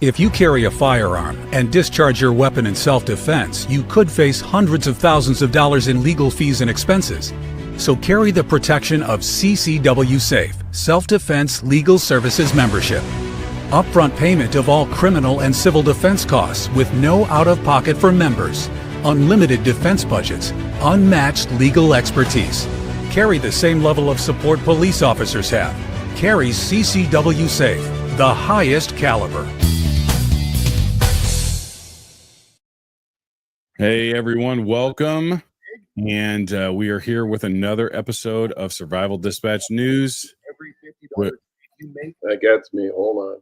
If you carry a firearm and discharge your weapon in self-defense, you could face hundreds of thousands of dollars in legal fees and expenses. So carry the protection of CCW Safe, Self-Defense Legal Services membership. Upfront payment of all criminal and civil defense costs with no out-of-pocket for members. Unlimited defense budgets, unmatched legal expertise. Carry the same level of support police officers have. Carry CCW Safe, the highest caliber. Hey everyone, welcome. And we are here with another episode of Survival Dispatch News. Every $50 you make, that gets me. Hold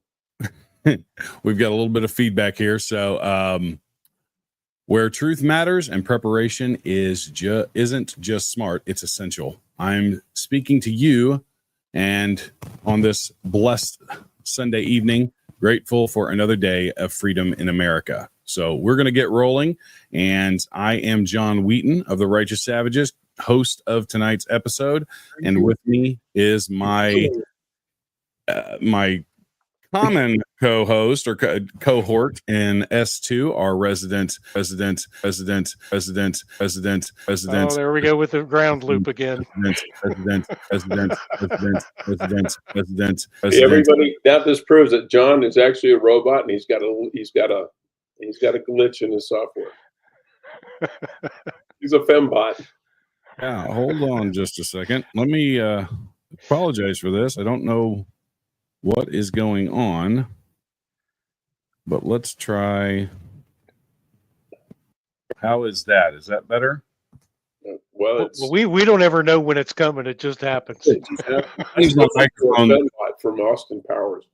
on. We've got a little bit of feedback here. So where truth matters and preparation isn't just smart, it's essential. I'm speaking to you, and on this blessed Sunday evening, grateful for another day of freedom in America. So we're going to get rolling, and I am John Wheaton of the Righteous Savages, host of tonight's episode, and with me is my common co-host or cohort in S2, our resident. Oh, there we go with the ground loop again. President. Everybody, now this proves that John is actually a robot, and he's got a glitch in his software. He's a fembot. Yeah, hold on just a second. Let me apologize for this. I don't know what is going on, but let's try. How is that? Is that better? Well, we don't ever know when it's coming. It just happens. Changed my microphone from Austin Powers.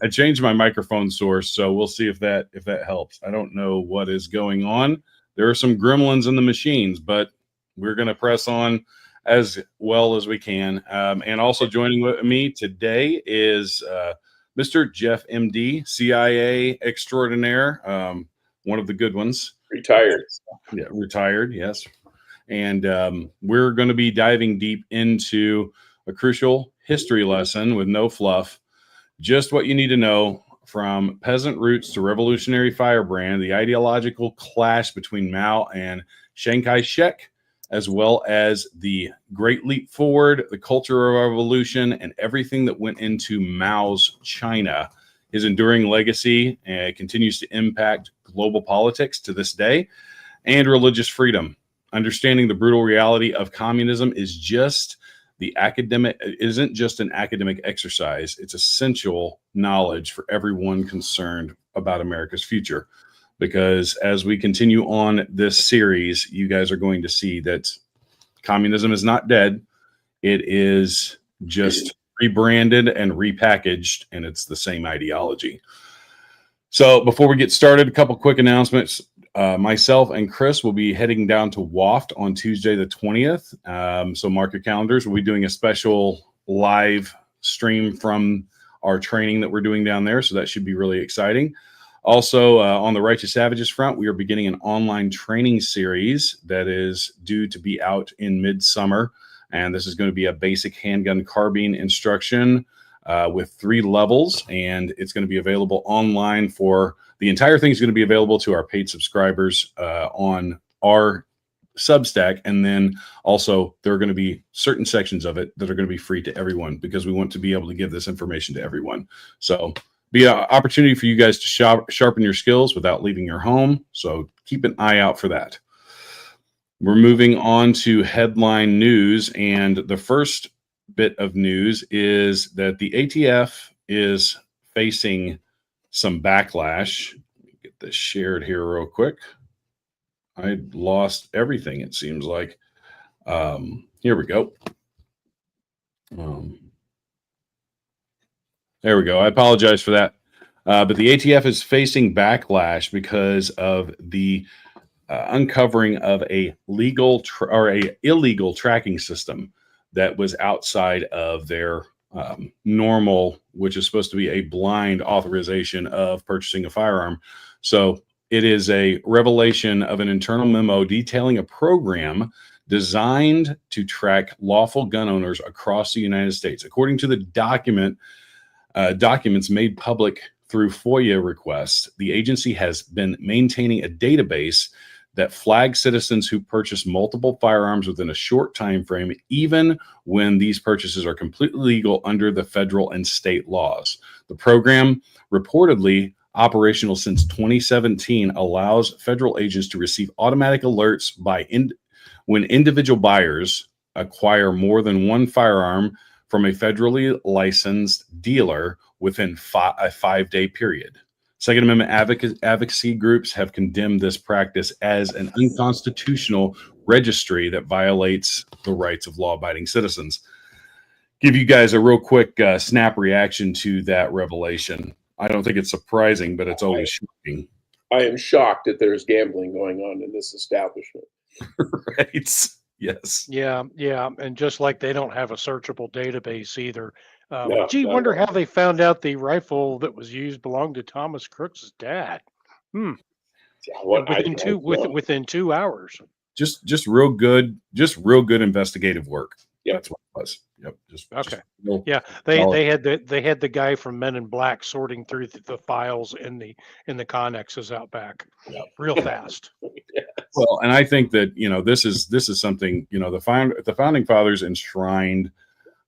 I changed my microphone source, so we'll see if that helps. I don't know what is going on. There are some gremlins in the machines, but we're going to press on as well as we can. And also joining with me today is Mr. Jeff MD, CIA extraordinaire, one of the good ones. Retired. Yeah, retired, yes. And we're going to be diving deep into a crucial history lesson with no fluff. Just what you need to know, from peasant roots to revolutionary firebrand, the ideological clash between Mao and Chiang Kai-shek, as well as the Great Leap Forward, the Cultural Revolution, and everything that went into Mao's China. His enduring legacy continues to impact global politics to this day, and religious freedom. Understanding the brutal reality of communism isn't just an academic exercise. It's essential knowledge for everyone concerned about America's future. Because as we continue on this series, you guys are going to see that communism is not dead. It is just rebranded and repackaged, and it's the same ideology. So before we get started, a couple quick announcements. Myself and Chris will be heading down to WAFT on Tuesday the 20th. So mark your calendars. We'll be doing a special live stream from our training that we're doing down there. So that should be really exciting. Also, on the Righteous Savages front, we are beginning an online training series that is due to be out in midsummer. And this is going to be a basic handgun carbine instruction with 3 levels. And it's going to be available online for the entire thing is going to be available to our paid subscribers on our Substack. And then also there are going to be certain sections of it that are going to be free to everyone because we want to be able to give this information to everyone. So be an opportunity for you guys to sharpen your skills without leaving your home. So keep an eye out for that. We're moving on to headline news. And the first bit of news is that the ATF is facing some backlash. Let me get this shared here real quick. I lost everything, it seems like. Here we go. There we go. I apologize for that. But the ATF is facing backlash because of the uncovering of a illegal tracking system that was outside of their normal, which is supposed to be a blind authorization of purchasing a firearm. So it is a revelation of an internal memo detailing a program designed to track lawful gun owners across the United States. According to the documents made public through FOIA requests, the agency has been maintaining a database that flags citizens who purchase multiple firearms within a short time frame, even when these purchases are completely legal under the federal and state laws. The program, reportedly operational since 2017, allows federal agents to receive automatic alerts when individual buyers acquire more than one firearm from a federally licensed dealer within a 5-day period. Second Amendment advocacy groups have condemned this practice as an unconstitutional registry that violates the rights of law-abiding citizens. Give you guys a real quick snap reaction to that revelation. I don't think it's surprising, but it's always shocking. I am shocked that there's gambling going on in this establishment. Right. Yes. Yeah. And just like they don't have a searchable database either. No, Wonder how they found out the rifle that was used belonged to Thomas Crook's dad. Yeah, Within 2 hours. Just real good investigative work. Yeah, that's what it was. Yep. Okay. They had the guy from Men in Black sorting through the files in the connexes out back, real fast. Yes. Well, and I think that this is something the founding fathers enshrined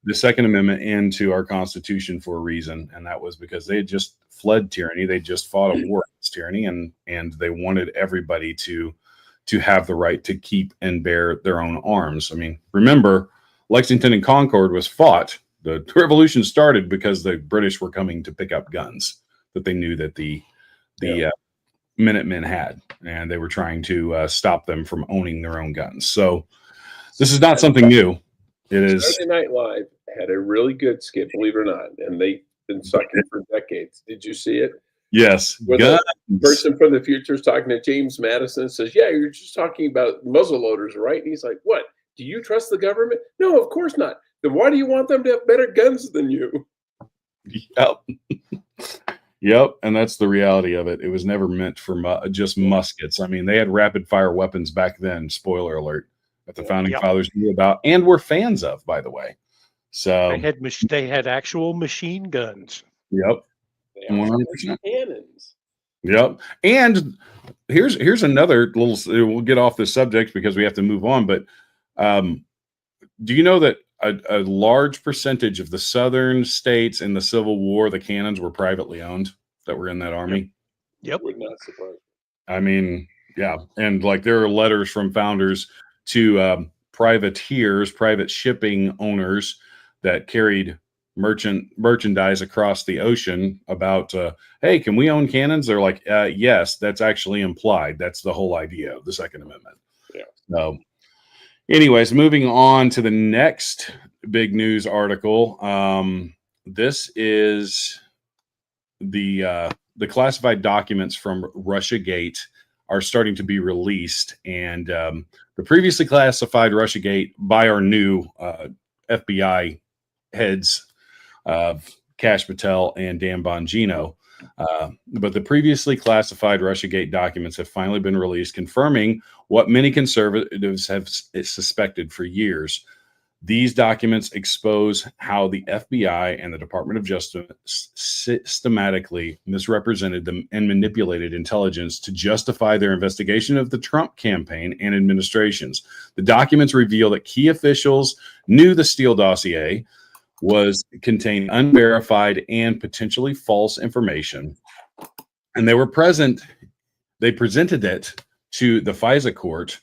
the Second Amendment into our Constitution for a reason, and that was because they had just fled tyranny. They just fought a war against tyranny, and they wanted everybody to have the right to keep and bear their own arms. I mean, remember, Lexington and Concord was fought. The revolution started because the British were coming to pick up guns that they knew that the Minutemen had, and they were trying to stop them from owning their own guns. So this is not something new. It is. Saturday Night Live had a really good skit, believe it or not, and they've been sucking for decades. Did you see it? Yes. Where the person from the future is talking to James Madison and says, "Yeah, you're just talking about muzzle loaders, right?" And he's like, "What? Do you trust the government?" "No, of course not." "Then why do you want them to have better guns than you?" Yep. Yep. And that's the reality of it. It was never meant for just muskets. I mean, they had rapid fire weapons back then. Spoiler alert. That the founding fathers knew about and were fans of, by the way. So they had actual machine guns. Yep. They also had cannons. Yep. And here's another little. We'll get off this subject because we have to move on. But do you know that a large percentage of the southern states in the Civil War, the cannons were privately owned that were in that army? Yep. Would not surprise me. I mean, yeah. And like there are letters from founders to privateers, private shipping owners that carried merchandise across the ocean about, hey, can we own cannons? They're like, yes, that's actually implied. That's the whole idea of the Second Amendment. Yeah. So anyways, moving on to the next big news article. This is the classified documents from Russiagate are starting to be released, and the previously classified Russiagate by our new FBI heads, Kash Patel and Dan Bongino. But the previously classified Russiagate documents have finally been released, confirming what many conservatives have suspected for years. These documents expose how the FBI and the Department of Justice systematically misrepresented them and manipulated intelligence to justify their investigation of the Trump campaign and administrations. The documents reveal that key officials knew the Steele dossier contained unverified and potentially false information, and they presented it to the FISA court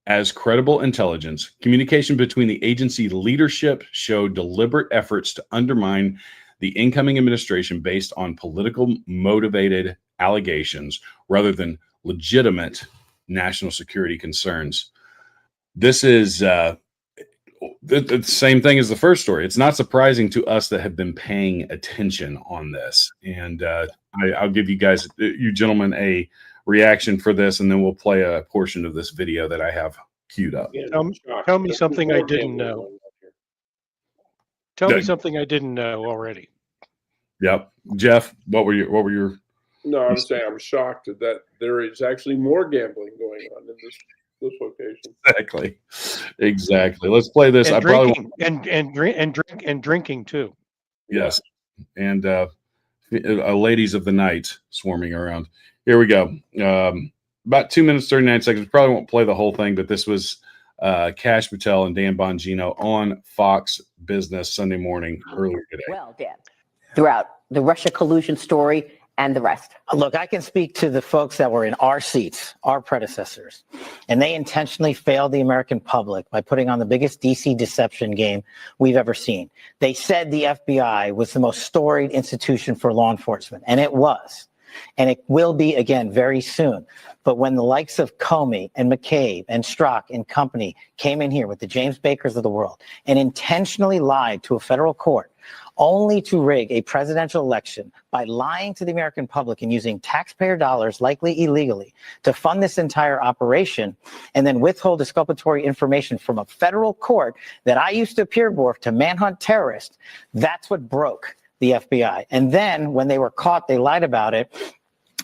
as credible intelligence. Communication between the agency leadership showed deliberate efforts to undermine the incoming administration based on political motivated allegations rather than legitimate national security concerns. This is the same thing as the first story. It's not surprising to us that have been paying attention on this. And I'll give you guys, you gentlemen, a reaction for this, and then we'll play a portion of this video that I have queued up. Yeah, Tell me something I didn't know. Tell me something I didn't know already. Yep. Jeff, what were your No, I'm saying I'm shocked that there is actually more gambling going on in this location. Exactly. Let's play this. And drinking too. Yes. And ladies of the night swarming around. Here we go. About 2 minutes, 39 seconds. Probably won't play the whole thing, but this was Kash Patel and Dan Bongino on Fox Business Sunday morning earlier today. Well, Dan, throughout the Russia collusion story and the rest. Look, I can speak to the folks that were in our seats, our predecessors, and they intentionally failed the American public by putting on the biggest DC deception game we've ever seen. They said the FBI was the most storied institution for law enforcement, and it was. And it will be again very soon. But when the likes of Comey and McCabe and Strzok and company came in here with the James Bakers of the world and intentionally lied to a federal court only to rig a presidential election by lying to the American public and using taxpayer dollars, likely illegally, to fund this entire operation, and then withhold exculpatory information from a federal court that I used to appear before to manhunt terrorists, that's what broke the FBI. And then when they were caught, they lied about it.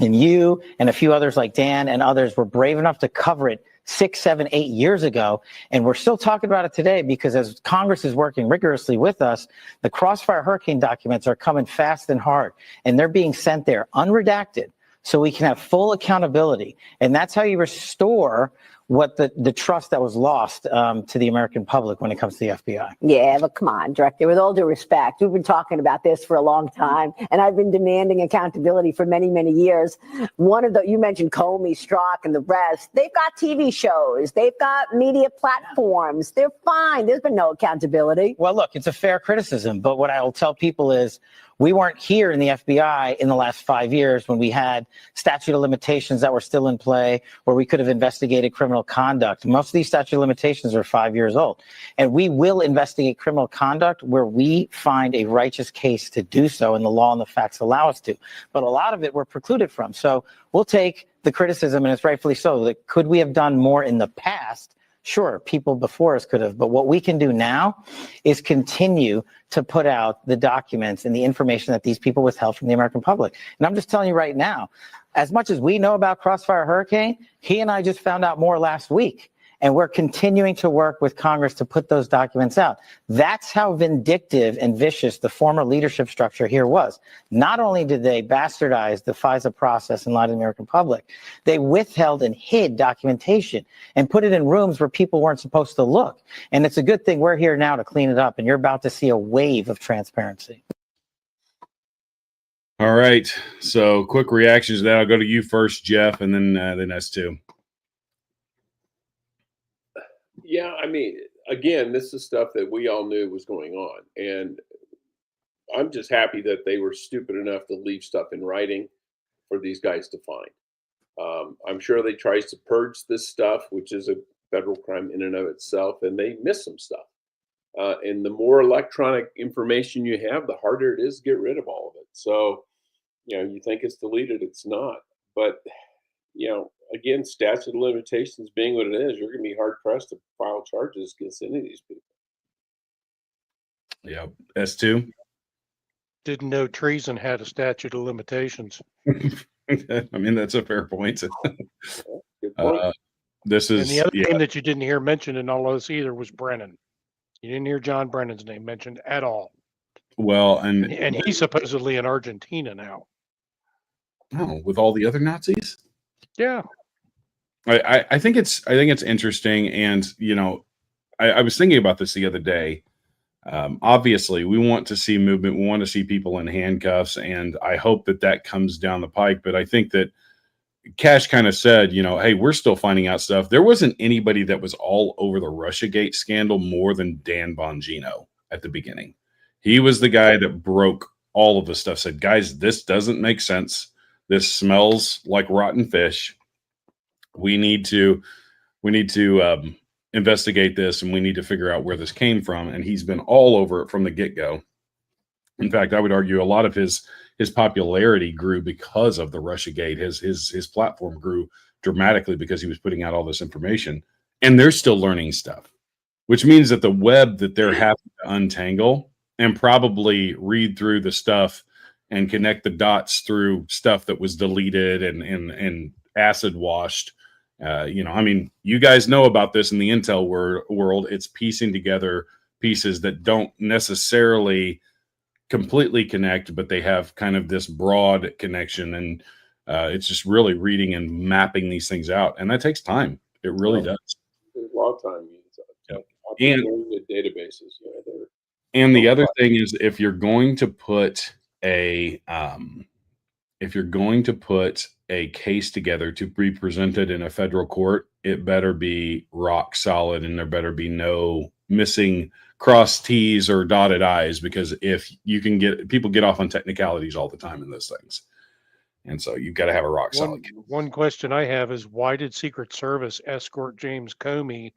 And you and a few others like Dan and others were brave enough to cover it 6, 7, 8 years ago. And we're still talking about it today because as Congress is working rigorously with us, the Crossfire Hurricane documents are coming fast and hard, and they're being sent there unredacted so we can have full accountability. And that's how you restore what the trust that was lost to the American public when it comes to the FBI. Yeah, but come on, Director, with all due respect, we've been talking about this for a long time, and I've been demanding accountability for many, many years. You mentioned Comey, Strzok, and the rest. They've got TV shows. They've got media platforms. They're fine. There's been no accountability. Well, look, it's a fair criticism, but what I will tell people is we weren't here in the FBI in the last 5 years when we had statute of limitations that were still in play, where we could have investigated criminal conduct. Most of these statute of limitations are 5 years old. And we will investigate criminal conduct where we find a righteous case to do so, and the law and the facts allow us to. But a lot of it we're precluded from. So we'll take the criticism, and it's rightfully so. That could we have done more in the past? Sure, people before us could have, but what we can do now is continue to put out the documents and the information that these people withheld from the American public. And I'm just telling you right now, as much as we know about Crossfire Hurricane, he and I just found out more last week. And we're continuing to work with Congress to put those documents out. That's how vindictive and vicious the former leadership structure here was. Not only did they bastardize the FISA process and lie to the American public, they withheld and hid documentation and put it in rooms where people weren't supposed to look. And it's a good thing we're here now to clean it up, and you're about to see a wave of transparency. All right. So quick reactions to that. I'll go to you first, Jeff, and then S2. Yeah, I mean, again, this is stuff that we all knew was going on. And I'm just happy that they were stupid enough to leave stuff in writing for these guys to find. I'm sure they tried to purge this stuff, which is a federal crime in and of itself, and they missed some stuff. And the more electronic information you have, the harder it is to get rid of all of it. So, you think it's deleted, it's not. But, again, statute of limitations being what it is, you're going to be hard pressed to file charges against any of these people. Yeah. S2. Didn't know treason had a statute of limitations. I mean, that's a fair point. Good point. This is, and the other name that you didn't hear mentioned in all of this either was Brennan. You didn't hear John Brennan's name mentioned at all. Well, and he's supposedly in Argentina now. Oh, with all the other Nazis? Yeah. I think it's interesting, and I was thinking about this the other day. Obviously, we want to see movement. We want to see people in handcuffs, and I hope that comes down the pike. But I think that Kash kind of said, hey, we're still finding out stuff. There wasn't anybody that was all over the Russiagate scandal more than Dan Bongino at the beginning. He was the guy that broke all of the stuff. Said, guys, this doesn't make sense. This smells like rotten fish. We need to investigate this, and we need to figure out where this came from. And he's been all over it from the get-go. In fact, I would argue a lot of his popularity grew because of the Russiagate. His platform grew dramatically because he was putting out all this information. And they're still learning stuff, which means that the web that they're having to untangle and probably read through the stuff and connect the dots through stuff that was deleted and acid washed. You guys know about this in the intel world. It's piecing together pieces that don't necessarily completely connect, but they have kind of this broad connection. And it's just really reading and mapping these things out. And that takes time. It really does. There's a lot of time. Yep. And the databases. And the other thing is, if you're going to put a case together to be presented in a federal court, it better be rock solid, and there better be no missing crossed T's or dotted I's, because if you can people get off on technicalities all the time in those things. And so you've got to have a rock solid case. One question I have is, why did Secret Service escort James Comey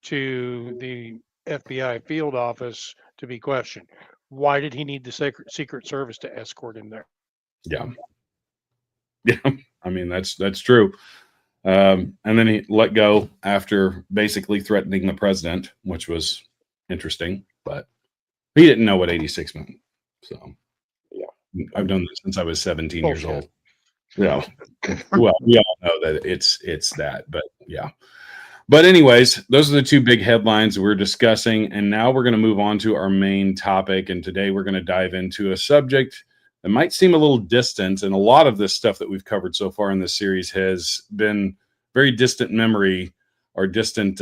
to the FBI field office to be questioned? Why did he need the Secret Service to escort him there? Yeah. I mean, that's true. And then he let go after basically threatening the president, which was interesting, but he didn't know what 86 meant. So yeah, I've done this since I was 17 years old. Yeah. Well, we all know that it's that, but yeah. But anyways, those are the two big headlines we're discussing. And now we're going to move on to our main topic. And today we're going to dive into a subject that might seem a little distant. And a lot of this stuff that we've covered so far in this series has been very distant memory, or distant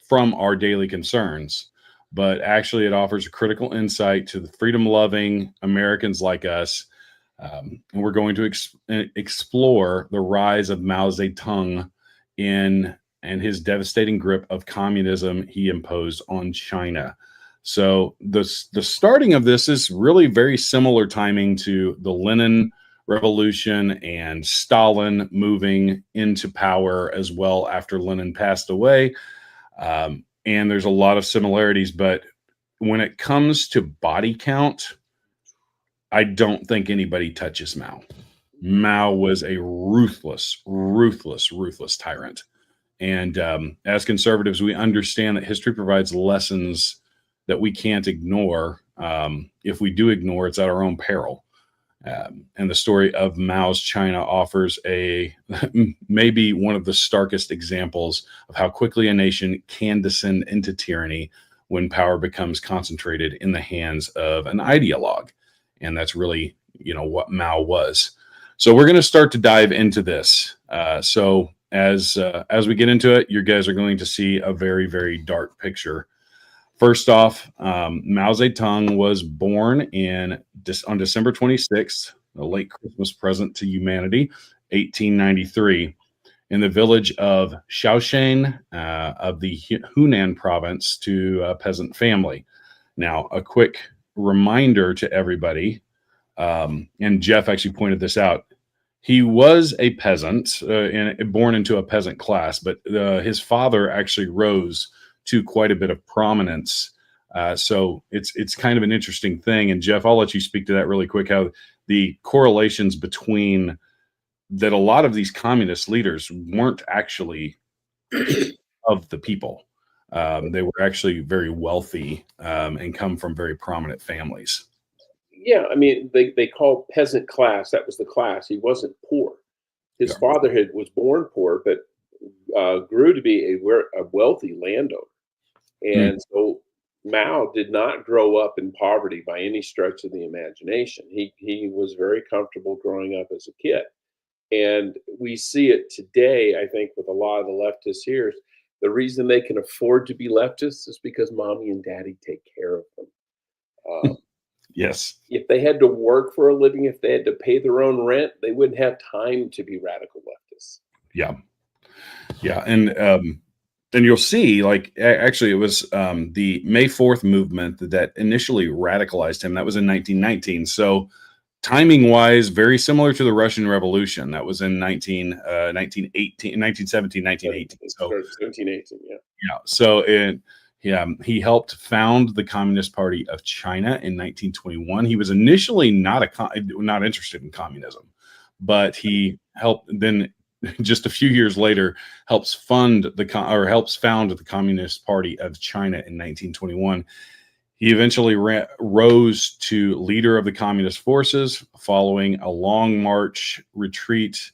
from our daily concerns. But actually, it offers a critical insight to the freedom-loving Americans like us. And we're going to explore the rise of Mao Zedong and his devastating grip of communism he imposed on China. So the starting of this is really very similar timing to the Lenin Revolution and Stalin moving into power as well after Lenin passed away. And there's a lot of similarities, but when it comes to body count, I don't think anybody touches Mao. Mao was a ruthless tyrant. And as conservatives, we understand that history provides lessons that we can't ignore. If we do ignore, it's at our own peril. And the story of Mao's China offers maybe one of the starkest examples of how quickly a nation can descend into tyranny when power becomes concentrated in the hands of an ideologue. And that's really, what Mao was. So we're going to start to dive into this. So as we get into it, you guys are going to see a very, very dark picture. First off, Mao Zedong was born on December 26th, a late Christmas present to humanity, 1893, in the village of Shaoxing of the Hunan province, to a peasant family. Now, a quick reminder to everybody, and Jeff actually pointed this out. He was a peasant and born into a peasant class, but his father actually rose to quite a bit of prominence. So it's kind of an interesting thing. And Jeff, I'll let you speak to that really quick, how the correlations between that a lot of these communist leaders weren't actually of the people. They were actually very wealthy and come from very prominent families. Yeah, I mean, they call peasant class. That was the class. He wasn't poor. His father was born poor, but grew to be a wealthy landowner. And so Mao did not grow up in poverty by any stretch of the imagination. He was very comfortable growing up as a kid. And we see it today, I think, with a lot of the leftists here. The reason they can afford to be leftists is because mommy and daddy take care of them. Yes. If they had to work for a living, if they had to pay their own rent, they wouldn't have time to be radical leftists. Yeah. Yeah. And you'll see, actually, it was the May 4th movement that initially radicalized him. That was in 1919. So timing wise, very similar to the Russian Revolution. That was in 1917, 1918. So 1718, yeah. Yeah. So he helped found the Communist Party of China in 1921. He was initially not interested in communism, but he helped then just a few years later helps found the Communist Party of China in 1921. He eventually rose to leader of the communist forces following a long march retreat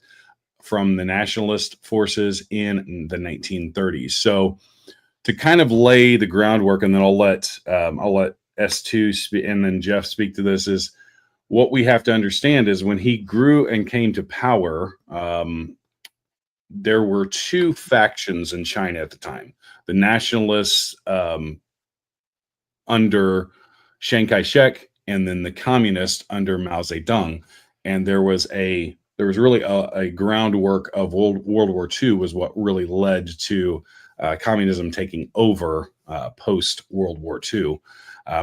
from the nationalist forces in the 1930s. So to kind of lay the groundwork, and then I'll let S2 and then Jeff speak to this, is what we have to understand is when he grew and came to power, there were two factions in China at the time. The nationalists under Chiang Kai-shek, and then the communists under Mao Zedong. And there was really a groundwork of World War II was what really led to communism taking over post World War II.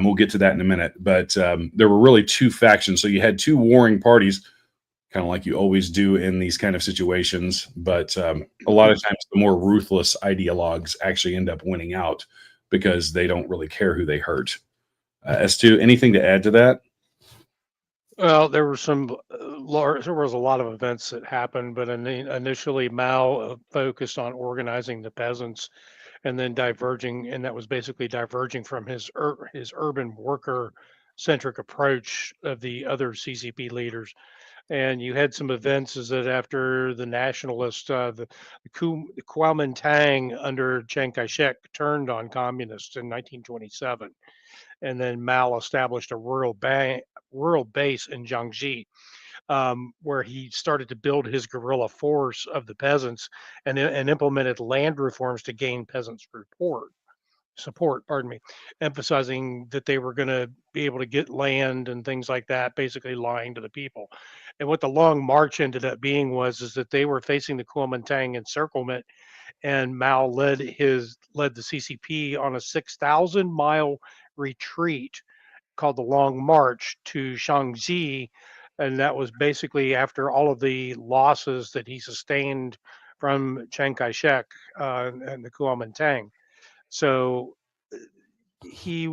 We'll get to that in a minute, but there were really two factions. So you had two warring parties, kind of like you always do in these kind of situations. But a lot of times the more ruthless ideologues actually end up winning out because they don't really care who they hurt. S2, anything to add to that? Well, there was a lot of events that happened, but initially Mao focused on organizing the peasants, and then diverging, and that was basically diverging from his urban worker centric approach of the other CCP leaders. And you had some events is that after the nationalists, the Kuomintang under Chiang Kai-shek turned on communists in 1927, and then Mao established a rural base in Jiangxi, where he started to build his guerrilla force of the peasants, and implemented land reforms to gain peasants' support, emphasizing that they were going to be able to get land and things like that, basically lying to the people. And what the Long March ended up being is that they were facing the Kuomintang encirclement, and Mao led the CCP on a 6,000-mile retreat called the Long March to Shaanxi, and that was basically after all of the losses that he sustained from Chiang Kai-shek and the Kuomintang. So he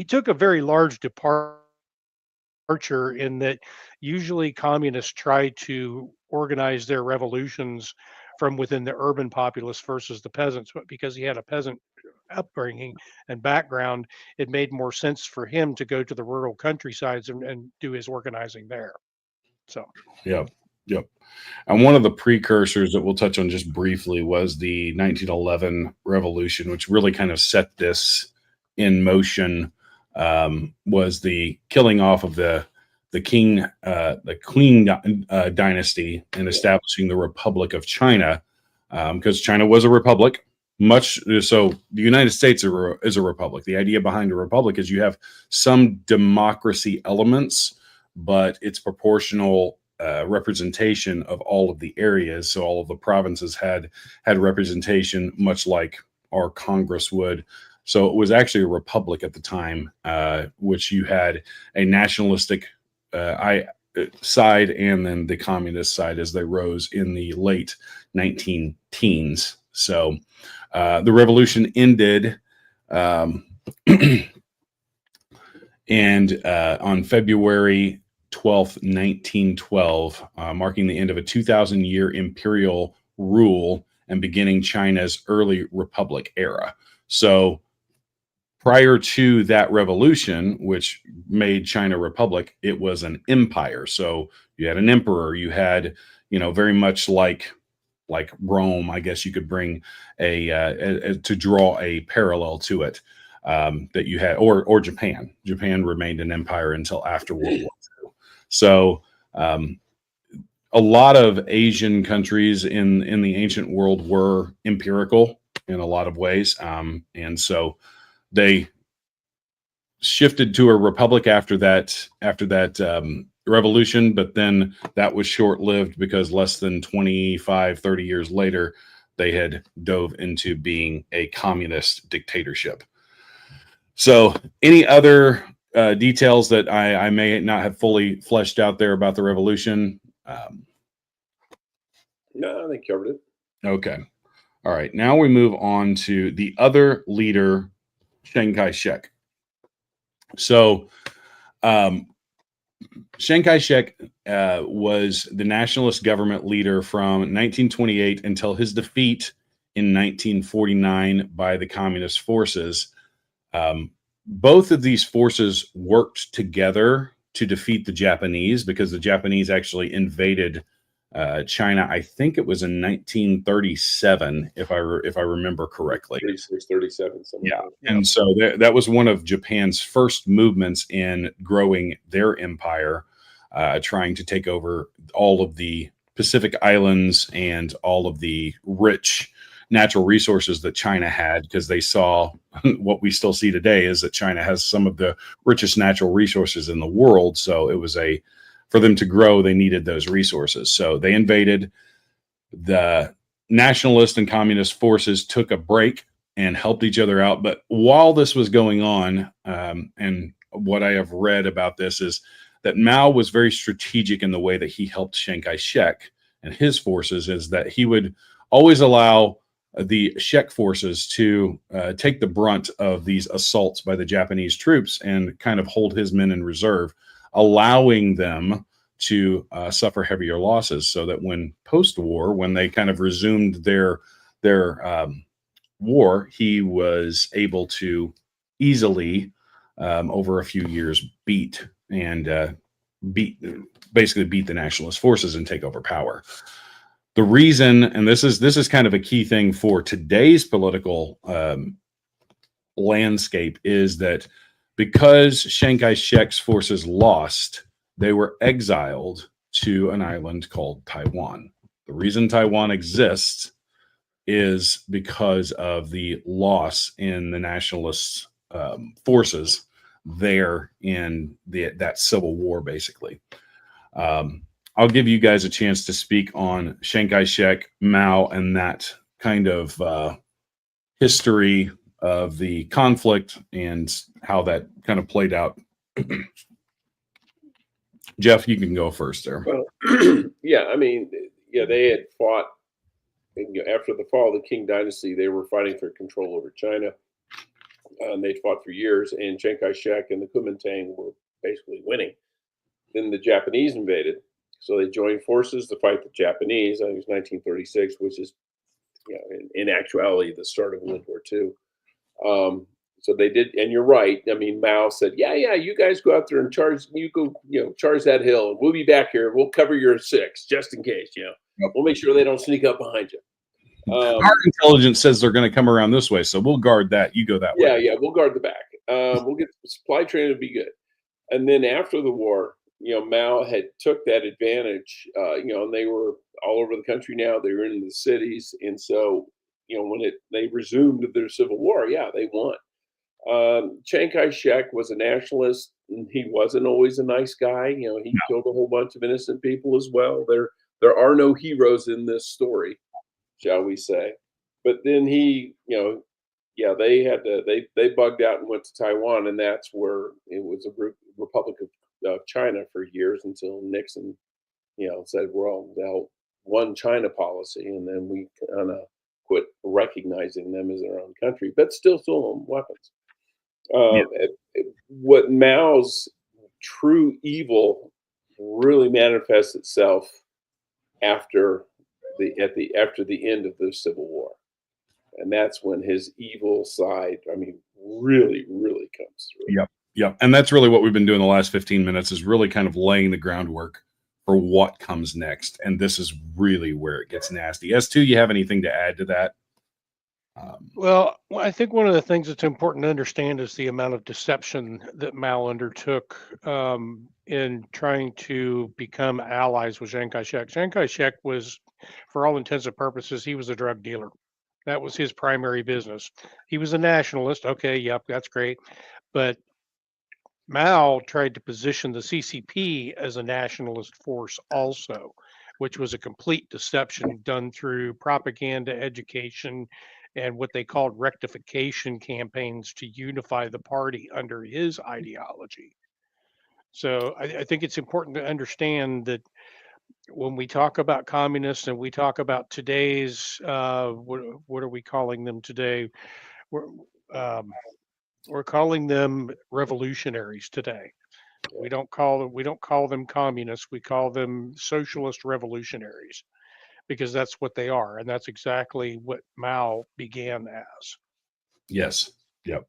took a very large departure in that usually communists try to organize their revolutions from within the urban populace versus the peasants, but because he had a peasant upbringing and background, it made more sense for him to go to the rural countrysides and do his organizing there. So Yep. And one of the precursors that we'll touch on just briefly was the 1911 revolution, which really kind of set this in motion. Was the killing off of the Qing dynasty and establishing the Republic of China, because China was a republic. Much so, the United States is a republic. The idea behind a republic is you have some democracy elements, but it's proportional representation of all of the areas. So all of the provinces had representation, much like our Congress would. So it was actually a republic at the time, which you had a nationalistic side and then the communist side as they rose in the late 19 teens. So the revolution ended and on February 12th, 1912, marking the end of a 2,000-year imperial rule and beginning China's early republic era. So prior to that revolution, which made China a republic, it was an empire. So you had an emperor, you had, very much like Rome, I guess you could bring to draw a parallel to it, that you had, or Japan. Japan remained an empire until after World War II. So a lot of Asian countries in the ancient world were empirical in a lot of ways. And so they shifted to a republic after that revolution, but then that was short-lived because less than 25, 30 years later, they had dove into being a communist dictatorship. So any other details that I may not have fully fleshed out there about the revolution? No, I think you covered it. Okay. All right. Now we move on to the other leader, Chiang Kai-shek. So Chiang Kai-shek was the nationalist government leader from 1928 until his defeat in 1949 by the communist forces. Both of these forces worked together to defeat the Japanese because the Japanese actually invaded China. I think it was in 1937, if I remember correctly. 36, 37, something Yeah. like that. And so that was one of Japan's first movements in growing their empire, trying to take over all of the Pacific Islands and all of the rich natural resources that China had, because they saw what we still see today is that China has some of the richest natural resources in the world. So it was for them to grow, they needed those resources. So they invaded. The nationalist and communist forces took a break and helped each other out. But while this was going on, and what I have read about this is that Mao was very strategic in the way that he helped Chiang Kai-shek and his forces, is that he would always allow the Shek forces to take the brunt of these assaults by the Japanese troops and kind of hold his men in reserve, allowing them to suffer heavier losses, so that when post-war, when they kind of resumed their war, he was able to easily, over a few years, basically beat the nationalist forces and take over power. The reason, and this is kind of a key thing for today's political landscape, is that because Chiang Kai-shek's forces lost, they were exiled to an island called Taiwan. The reason Taiwan exists is because of the loss in the nationalist forces there in that civil war, basically. I'll give you guys a chance to speak on Chiang Kai-shek, Mao, and that kind of history of the conflict and how that kind of played out. Jeff, you can go first there. Well, yeah, I mean, yeah, they had fought, after the fall of the Qing dynasty, they were fighting for control over China. And they'd fought for years, and Chiang Kai-shek and the Kuomintang were basically winning. Then the Japanese invaded. So they joined forces to fight the Japanese. I think it was 1936, which is, in actuality, the start of World War II. So they did, and you're right. I mean, Mao said, "Yeah, you guys go out there and charge. You go, charge that hill, and we'll be back here. We'll cover your six just in case. We'll make sure they don't sneak up behind you." Our intelligence says they're going to come around this way, so we'll guard that. You go that way. Yeah, we'll guard the back. We'll get the supply train to be good. And then after the war, Mao had took that advantage, and they were all over the country now. They were in the cities. And so, when they resumed their civil war, they won. Chiang Kai-shek was a nationalist, and he wasn't always a nice guy. He killed a whole bunch of innocent people as well. There are no heroes in this story, shall we say. But then he, they had to, they bugged out and went to Taiwan, and that's where it was a Republic of China for years, until Nixon, said, well, one China policy, and then we kind of quit recognizing them as their own country, but still sold them weapons. What Mao's true evil really manifests itself after the end of the Civil War, and that's when his evil side, really comes through. Yep. And that's really what we've been doing the last 15 minutes, is really kind of laying the groundwork for what comes next. And this is really where it gets nasty. S2, you have anything to add to that? Well, I think one of the things that's important to understand is the amount of deception that Mao undertook in trying to become allies with Chiang Kai-shek. Chiang Kai-shek was, for all intents and purposes, he was a drug dealer. That was his primary business. He was a nationalist. Okay, yep, that's great. But Mao tried to position the CCP as a nationalist force also, which was a complete deception done through propaganda, education, and what they called rectification campaigns to unify the party under his ideology. So I think it's important to understand that when we talk about communists and we talk about today's, what are we calling them today? We're calling them revolutionaries today. We don't call them communists. We call them socialist revolutionaries, because that's what they are, and that's exactly what Mao began as. Yes. Yep.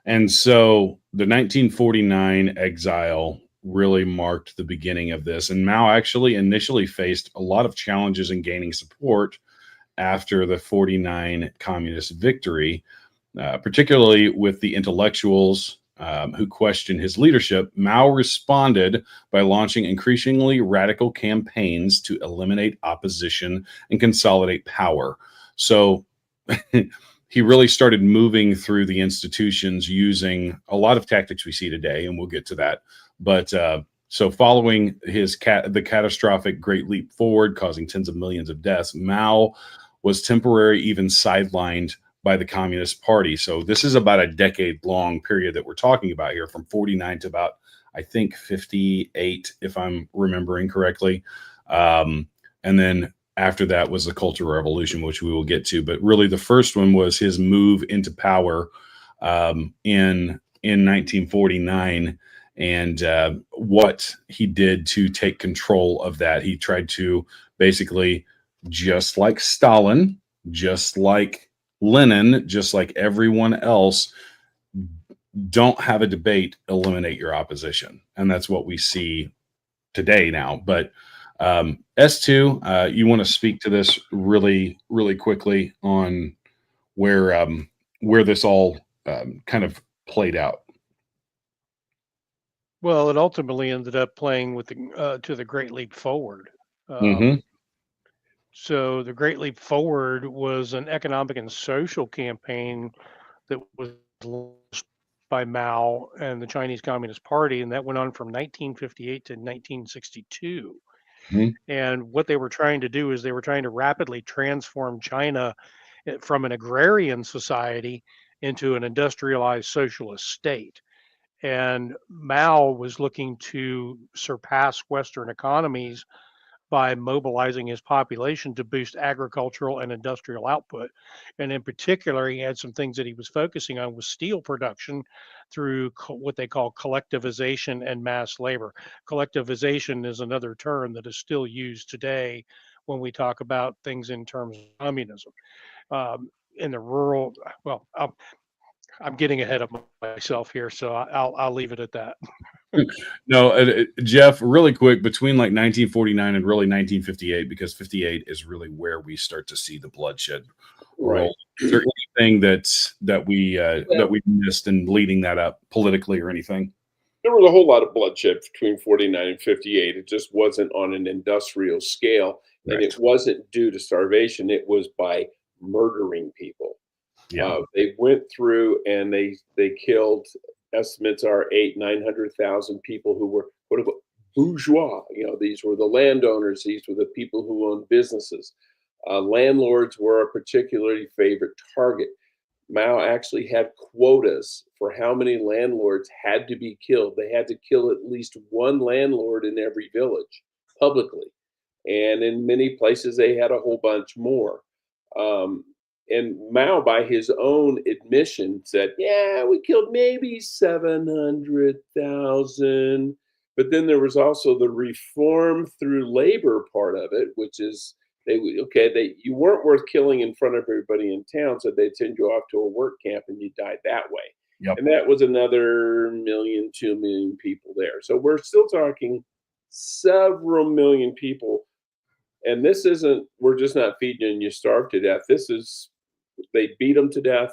And so the 1949 exile really marked the beginning of this. And Mao actually initially faced a lot of challenges in gaining support after the 49 communist victory, particularly with the intellectuals who questioned his leadership. Mao responded by launching increasingly radical campaigns to eliminate opposition and consolidate power. So he really started moving through the institutions using a lot of tactics we see today, and we'll get to that. But so following the catastrophic Great Leap Forward, causing tens of millions of deaths, Mao was temporarily even sidelined by the Communist Party. So this is about a decade-long period that we're talking about here, from 49 to about, I think, 58, if I'm remembering correctly. And then after that was the Cultural Revolution, which we will get to. But really, the first one was his move into power in 1949, and what he did to take control of that. He tried to basically, just like Stalin, just like Lenin, just like everyone else, don't have a debate, eliminate your opposition. And that's what we see today now. But S2, you want to speak to this really, really quickly on where this all kind of played out? Well, it ultimately ended up playing with to the Great Leap Forward. Mm-hmm. So the Great Leap Forward was an economic and social campaign that was launched by Mao and the Chinese Communist Party, and that went on from 1958 to 1962. Mm-hmm. And what they were trying to do is they were trying to rapidly transform China from an agrarian society into an industrialized socialist state. And Mao was looking to surpass Western economies by mobilizing his population to boost agricultural and industrial output. And in particular, he had some things that he was focusing on was steel production through what they call collectivization and mass labor. Collectivization is another term that is still used today when we talk about things in terms of communism. In the rural, well, I'm getting ahead of myself here, so I'll leave it at that. No, Jeff, really quick, between like 1949 and really 1958, because 58 is really where we start to see the bloodshed roll. Is there anything that we missed in leading that up politically or anything? There was a whole lot of bloodshed between 49 and 58. It just wasn't on an industrial scale, and Right. it wasn't due to starvation. It was by murdering people. Yeah. They went through and they killed, estimates are 900,000 people who were quote unquote bourgeois. You know, these were the landowners. These were the people who owned businesses. Landlords were a particularly favorite target. Mao actually had quotas for how many landlords had to be killed. They had to kill at least one landlord in every village publicly. And in many places, they had a whole bunch more. And Mao, by his own admission, said, yeah, we killed maybe 700,000. But then there was also the reform through labor part of it, which is you weren't worth killing in front of everybody in town, so they'd send you off to a work camp and you died that way. Yep. And that was another 2 million people there. So we're still talking several million people. And this isn't, we're just not feeding you and you starve to death. This is, they beat them to death.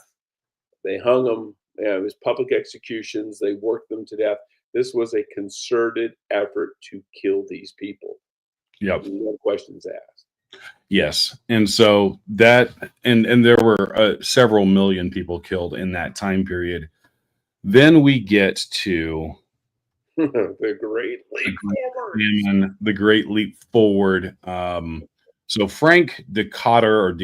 They hung them. It was public executions. They worked them to death. This was a concerted effort to kill these people. Yep. No questions asked. Yes. And so that, and there were several million people killed in that time period. Then we get to the Great Leap Forward. The Great Leap Forward. So Frank Decoder,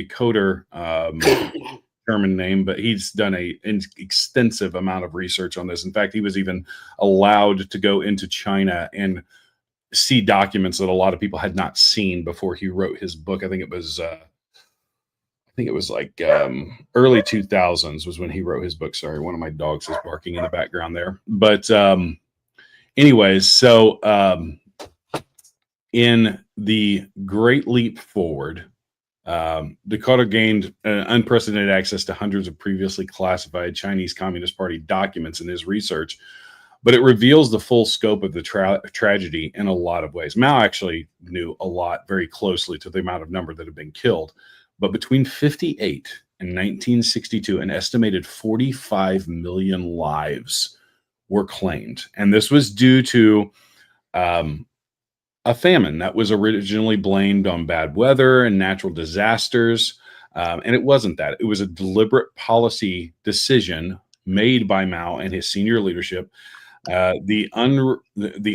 German name, but he's done an extensive amount of research on this. In fact, he was even allowed to go into China and see documents that a lot of people had not seen before he wrote his book. I think it was like early 2000s was when he wrote his book. Sorry, one of my dogs is barking in the background there. But anyways, so in the Great Leap Forward, Dakota gained unprecedented access to hundreds of previously classified Chinese Communist Party documents in his research. but it reveals the full scope of the tragedy in a lot of ways. Mao actually knew a lot very closely to the amount of number that had been killed. But between 58 and 1962, an estimated 45 million lives were claimed. And this was due to a famine that was originally blamed on bad weather and natural disasters. And it wasn't that. It was a deliberate policy decision made by Mao and his senior leadership. The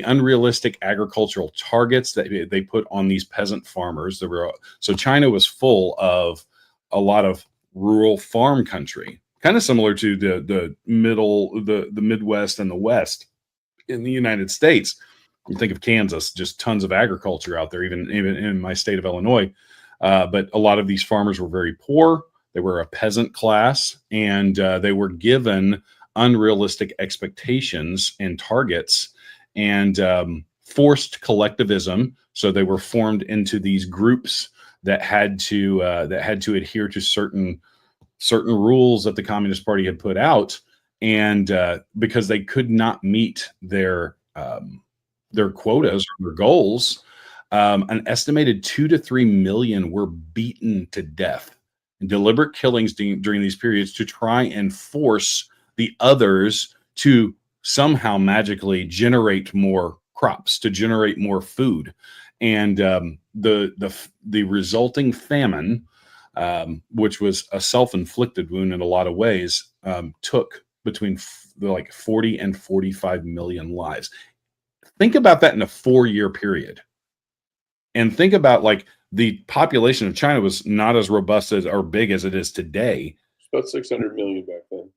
unrealistic agricultural targets that they put on these peasant farmers. So China was full of a lot of rural farm country, kind of similar to the Midwest and the West in the United States. You think of Kansas, just tons of agriculture out there, even in my state of Illinois. But a lot of these farmers were very poor. They were a peasant class, and they were given unrealistic expectations and targets, and forced collectivism. So they were formed into these groups that had to adhere to certain rules that the Communist Party had put out, and because they could not meet their quotas or their goals, an estimated 2 to 3 million were beaten to death in deliberate killings during these periods to try and force the others to somehow magically generate more crops, to generate more food. And the resulting famine, which was a self-inflicted wound in a lot of ways, took between 40 and 45 million lives. Think about that in a 4-year period. And think about, like, the population of China was not as robust as or big as it is today. It's about 600 million back then.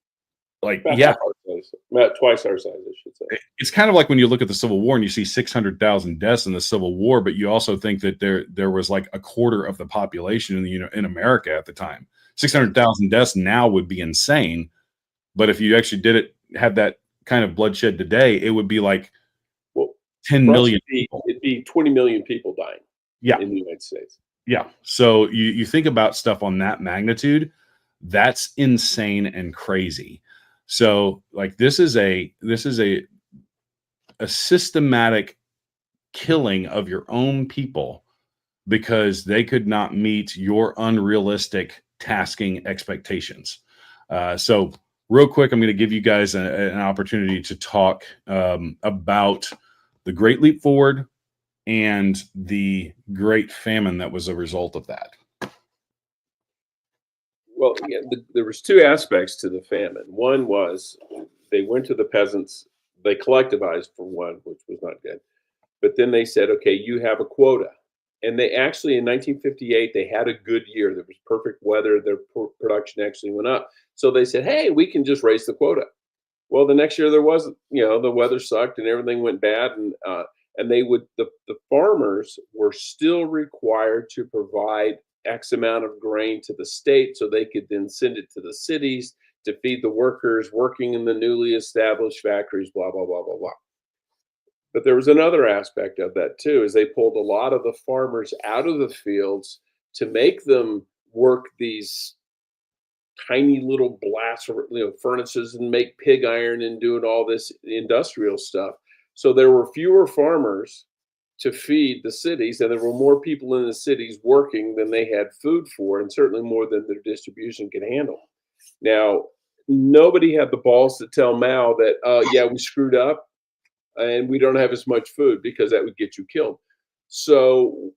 Like, About yeah, half our size. About twice our size, I should say. it's kind of like when you look at the Civil War and you see 600,000 deaths in the Civil War, but you also think that there was like a quarter of the population in America at the time. 600,000 deaths now would be insane, but if you actually had that kind of bloodshed today, it would be like 10 million people. It'd be 20 million people dying. Yeah. In the United States. Yeah. So you think about stuff on that magnitude, that's insane and crazy. So, like, this is a systematic killing of your own people because they could not meet your unrealistic tasking expectations. So real quick, I'm going to give you guys an opportunity to talk about the Great Leap Forward and the Great Famine that was a result of that. Well, yeah, there was two aspects to the famine. One was they went to the peasants, they collectivized for one, which was not good. But then they said, okay, you have a quota. And they actually, in 1958, they had a good year. There was perfect weather. Their production actually went up. So they said, hey, we can just raise the quota. Well, the next year there wasn't, the weather sucked and everything went bad. And they would, the farmers were still required to provide X amount of grain to the state so they could then send it to the cities to feed the workers working in the newly established factories, blah, blah, blah, blah, blah. But there was another aspect of that too, is they pulled a lot of the farmers out of the fields to make them work these tiny little blast furnaces and make pig iron and doing all this industrial stuff. So there were fewer farmers to feed the cities, and there were more people in the cities working than they had food for, and certainly more than their distribution could handle. Now, nobody had the balls to tell Mao that, yeah, we screwed up and we don't have as much food, because that would get you killed. So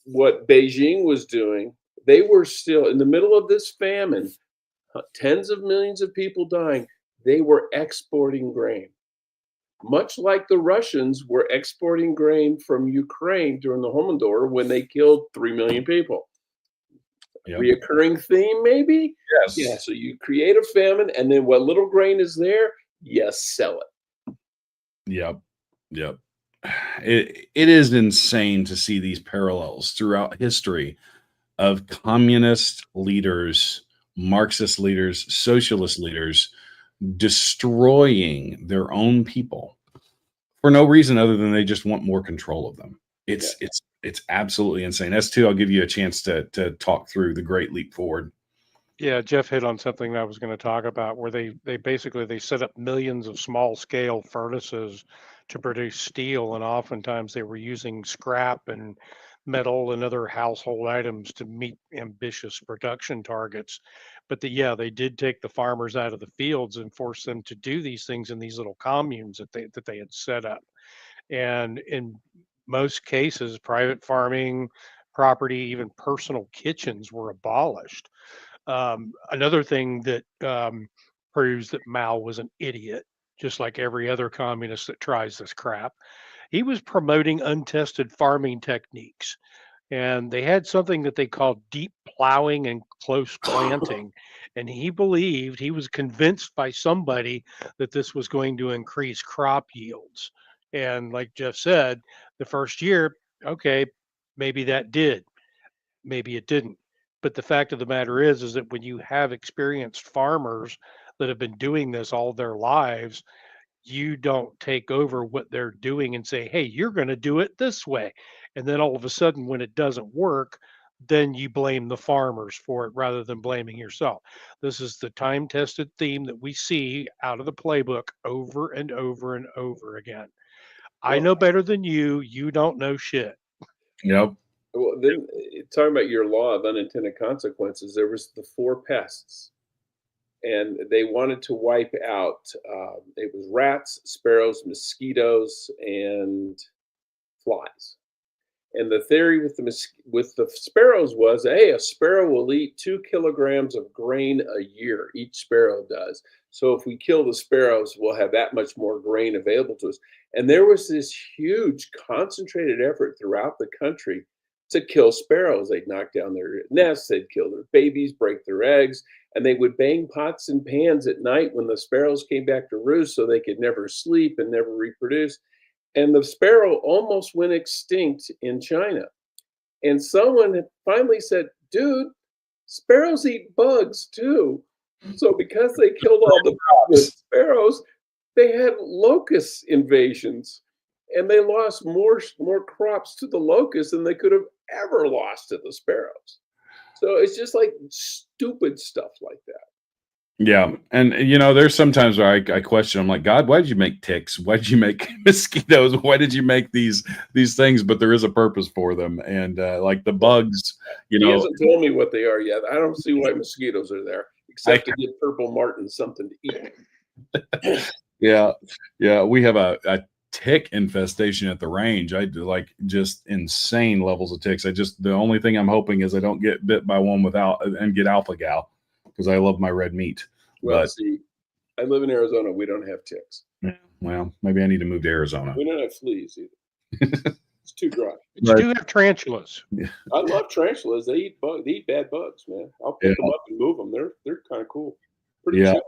what Beijing was doing, they were still in the middle of this famine, tens of millions of people dying. They were exporting grain, much like the Russians were exporting grain from Ukraine during the Homendor when they killed 3 million people. Yep. Reoccurring theme, maybe? Yes. Yeah, so you create a famine, and then what little grain is there, you sell it. Yep. It is insane to see these parallels throughout history of communist leaders, Marxist leaders, socialist leaders destroying their own people for no reason other than they just want more control of them. It's absolutely insane. S2, I'll give you a chance to talk through the Great Leap Forward. Yeah, Jeff hit on something I was going to talk about, where they basically they set up millions of small scale furnaces to produce steel, and oftentimes they were using scrap and metal and other household items to meet ambitious production targets. But yeah, they did take the farmers out of the fields and force them to do these things in these little communes that they had set up. And in most cases, private farming, property, even personal kitchens were abolished. Another thing that proves that Mao was an idiot, just like every other communist that tries this crap, he was promoting untested farming techniques. And they had something that they called deep plowing and close planting. And he believed, he was convinced by somebody that this was going to increase crop yields. And like Jeff said, the first year, okay, maybe that did, maybe it didn't. But the fact of the matter is that when you have experienced farmers that have been doing this all their lives, you don't take over what they're doing and say, hey, you're going to do it this way. And then all of a sudden, when it doesn't work, then you blame the farmers for it rather than blaming yourself. This is the time tested theme that we see out of the playbook over and over and over again. I know better than you. You don't know shit. Yep. Well, then talking about your law of unintended consequences, there was the 4 pests, and they wanted to wipe out. It was rats, sparrows, mosquitoes, and flies. And the theory with the sparrows was, hey, a sparrow will eat 2 kilograms of grain a year. Each sparrow does. So if we kill the sparrows, we'll have that much more grain available to us. And there was this huge concentrated effort throughout the country to kill sparrows. They'd knock down their nests, they'd kill their babies, break their eggs, and they would bang pots and pans at night when the sparrows came back to roost so they could never sleep and never reproduce. And the sparrow almost went extinct in China. And someone had finally said, dude, sparrows eat bugs too. So because they killed all the sparrows, they had locust invasions. And they lost more crops to the locusts than they could have ever lost to the sparrows. So it's just like stupid stuff like that. Yeah. And, there's sometimes where I question, I'm like, God, why did you make ticks? Why did you make mosquitoes? Why did you make these things? But there is a purpose for them. And like the bugs, He hasn't told me what they are yet. I don't see why mosquitoes are there, except to give purple martins something to eat. Yeah. We have a tick infestation at the range. I do like just insane levels of ticks. The only thing I'm hoping is I don't get bit by one and get alpha gal, because I love my red meat. Well, see, I live in Arizona. We don't have ticks. Well, maybe I need to move to Arizona. We don't have fleas either. It's too dry. But you do have tarantulas. I love tarantulas. They eat bugs. They eat bad bugs, man. I'll pick them up and move them. They're kind of cool. Pretty chill.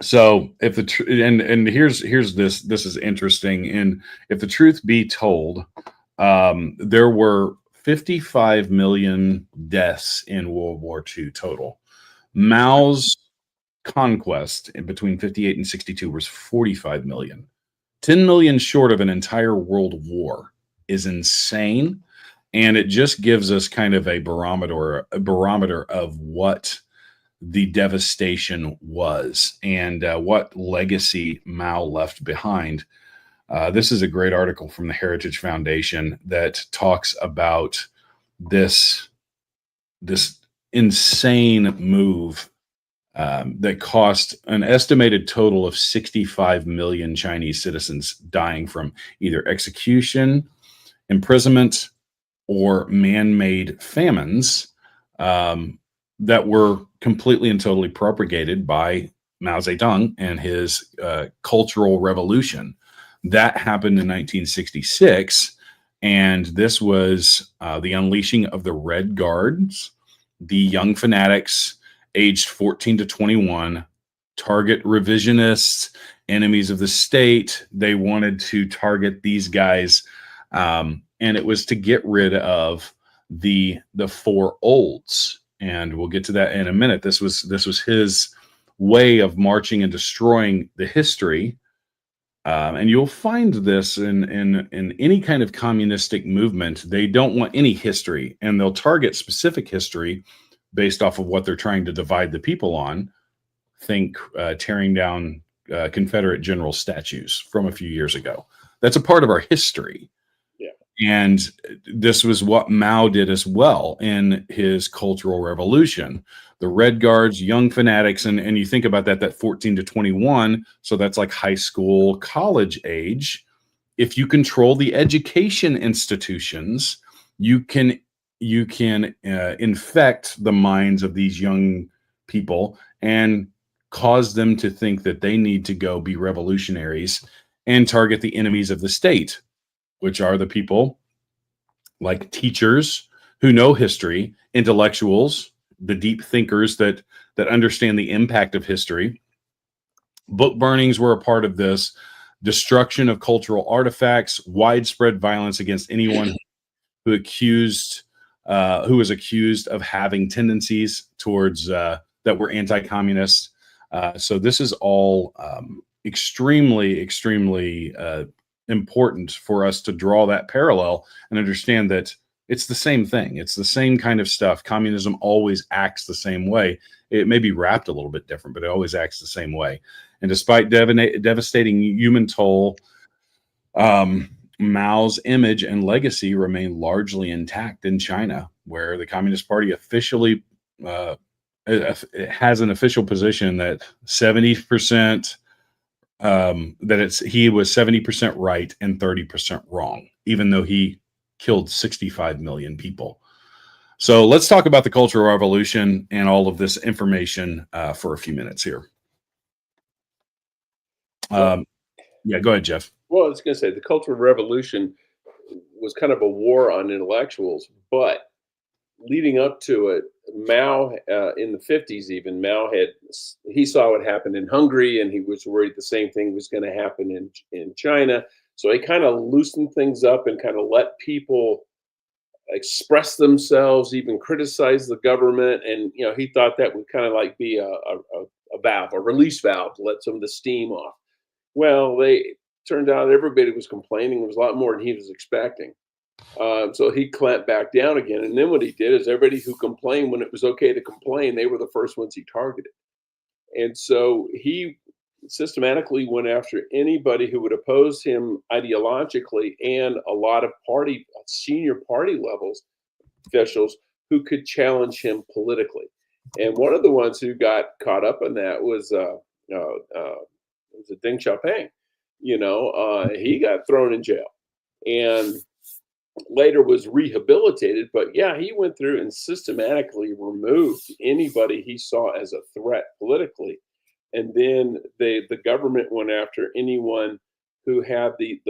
So if and here's this is interesting. And if the truth be told, there were 55 million deaths in World War II total. Mao's conquest in between 58 and 62 was 45 million. 10 million short of an entire world war is insane. And it just gives us kind of a barometer of what the devastation was and what legacy Mao left behind. This is a great article from the Heritage Foundation that talks about this insane move that cost an estimated total of 65 million Chinese citizens dying from either execution, imprisonment, or man-made famines that were completely and totally propagated by Mao Zedong and his Cultural Revolution. That happened in 1966, and this was the unleashing of the Red Guards, the young fanatics aged 14 to 21, target revisionists, enemies of the state. They wanted to target these guys, and it was to get rid of the 4 olds. And we'll get to that in a minute. This was his way of marching and destroying the history. And you'll find this in any kind of communistic movement. They don't want any history, and they'll target specific history based off of what they're trying to divide the people on. Think tearing down Confederate general statues from a few years ago. That's a part of our history. Yeah. And this was what Mao did as well in his Cultural Revolution. The Red Guards, young fanatics, and you think about that 14 to 21, so that's like high school, college age. If you control the education institutions, you can infect the minds of these young people and cause them to think that they need to go be revolutionaries and target the enemies of the state, which are the people like teachers who know history, intellectuals, the deep thinkers that understand the impact of history. Book burnings were a part of this. Destruction of cultural artifacts, widespread violence against anyone who was accused of having tendencies towards that were anti-communist. So this is all extremely, extremely important for us to draw that parallel and understand that it's the same thing. It's the same kind of stuff. Communism always acts the same way. It may be wrapped a little bit different, but it always acts the same way. And despite devastating human toll, Mao's image and legacy remain largely intact in China, where the Communist Party officially it has an official position that 70% he was 70% right and 30% wrong, even though he killed 65 million people. So let's talk about the Cultural Revolution and all of this information for a few minutes here. Yeah, go ahead, Jeff. Well, I was going to say the Cultural Revolution was kind of a war on intellectuals, but leading up to it, Mao in the 50s, even Mao he saw what happened in Hungary, and he was worried the same thing was going to happen in China. So he kind of loosened things up and kind of let people express themselves, even criticize the government. And he thought that would kind of like be a valve, a release valve to let some of the steam off. Well, they turned out everybody was complaining. There was a lot more than he was expecting. So he clamped back down again. And then what he did is everybody who complained when it was okay to complain, they were the first ones he targeted. And so he systematically went after anybody who would oppose him ideologically, and a lot of senior party levels officials who could challenge him politically. And one of the ones who got caught up in that was Deng Xiaoping. He got thrown in jail and later was rehabilitated. But yeah, he went through and systematically removed anybody he saw as a threat politically. And then the government went after anyone who had the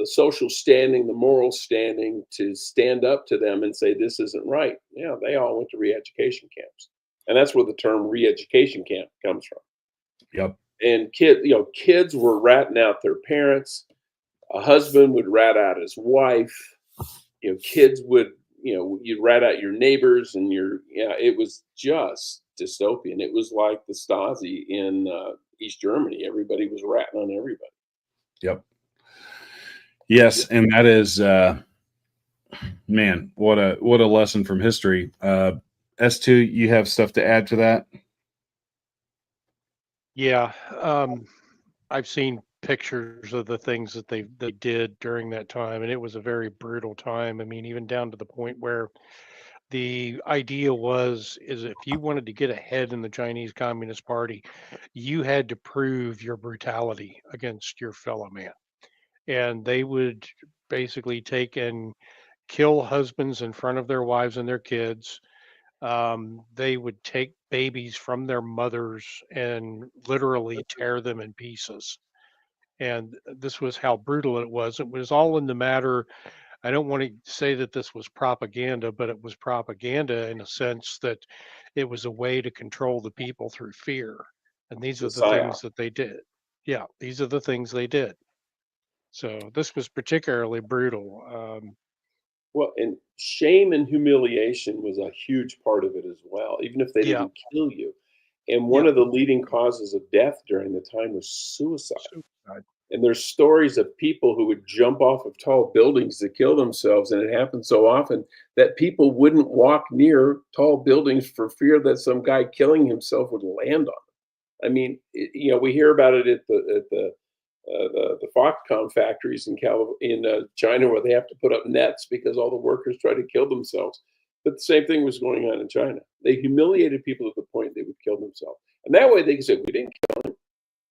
social standing, the moral standing to stand up to them and say this isn't right. Yeah, they all went to re-education camps, and that's where the term re-education camp comes from. Yep. And kids were ratting out their parents. A husband would rat out his wife. Kids would, you'd rat out your neighbors, and it was just dystopian. It was like the Stasi in East Germany. Everybody was ratting on everybody. Yep. Yes, and that is, man, what a lesson from history. S2, you have stuff to add to that? Yeah, I've seen pictures of the things that they did during that time, and it was a very brutal time. I mean, even down to the point where the idea is if you wanted to get ahead in the Chinese Communist Party, you had to prove your brutality against your fellow man. And they would basically take and kill husbands in front of their wives and their kids. They would take babies from their mothers and literally tear them in pieces. And this was how brutal it was. It was all in the matter. I don't want to say that this was propaganda, but it was propaganda in a sense that it was a way to control the people through fear. And these are the things that they did. Yeah, these are the things they did. So this was particularly brutal. Well, and shame and humiliation was a huge part of it as well, even if they didn't kill you. And one of the leading causes of death during the time was suicide. And there's stories of people who would jump off of tall buildings to kill themselves. And it happened so often that people wouldn't walk near tall buildings for fear that some guy killing himself would land on them. I mean, we hear about it at the Foxconn factories in China, where they have to put up nets because all the workers try to kill themselves. But the same thing was going on in China. They humiliated people to the point they would kill themselves. And that way they can say, we didn't kill him.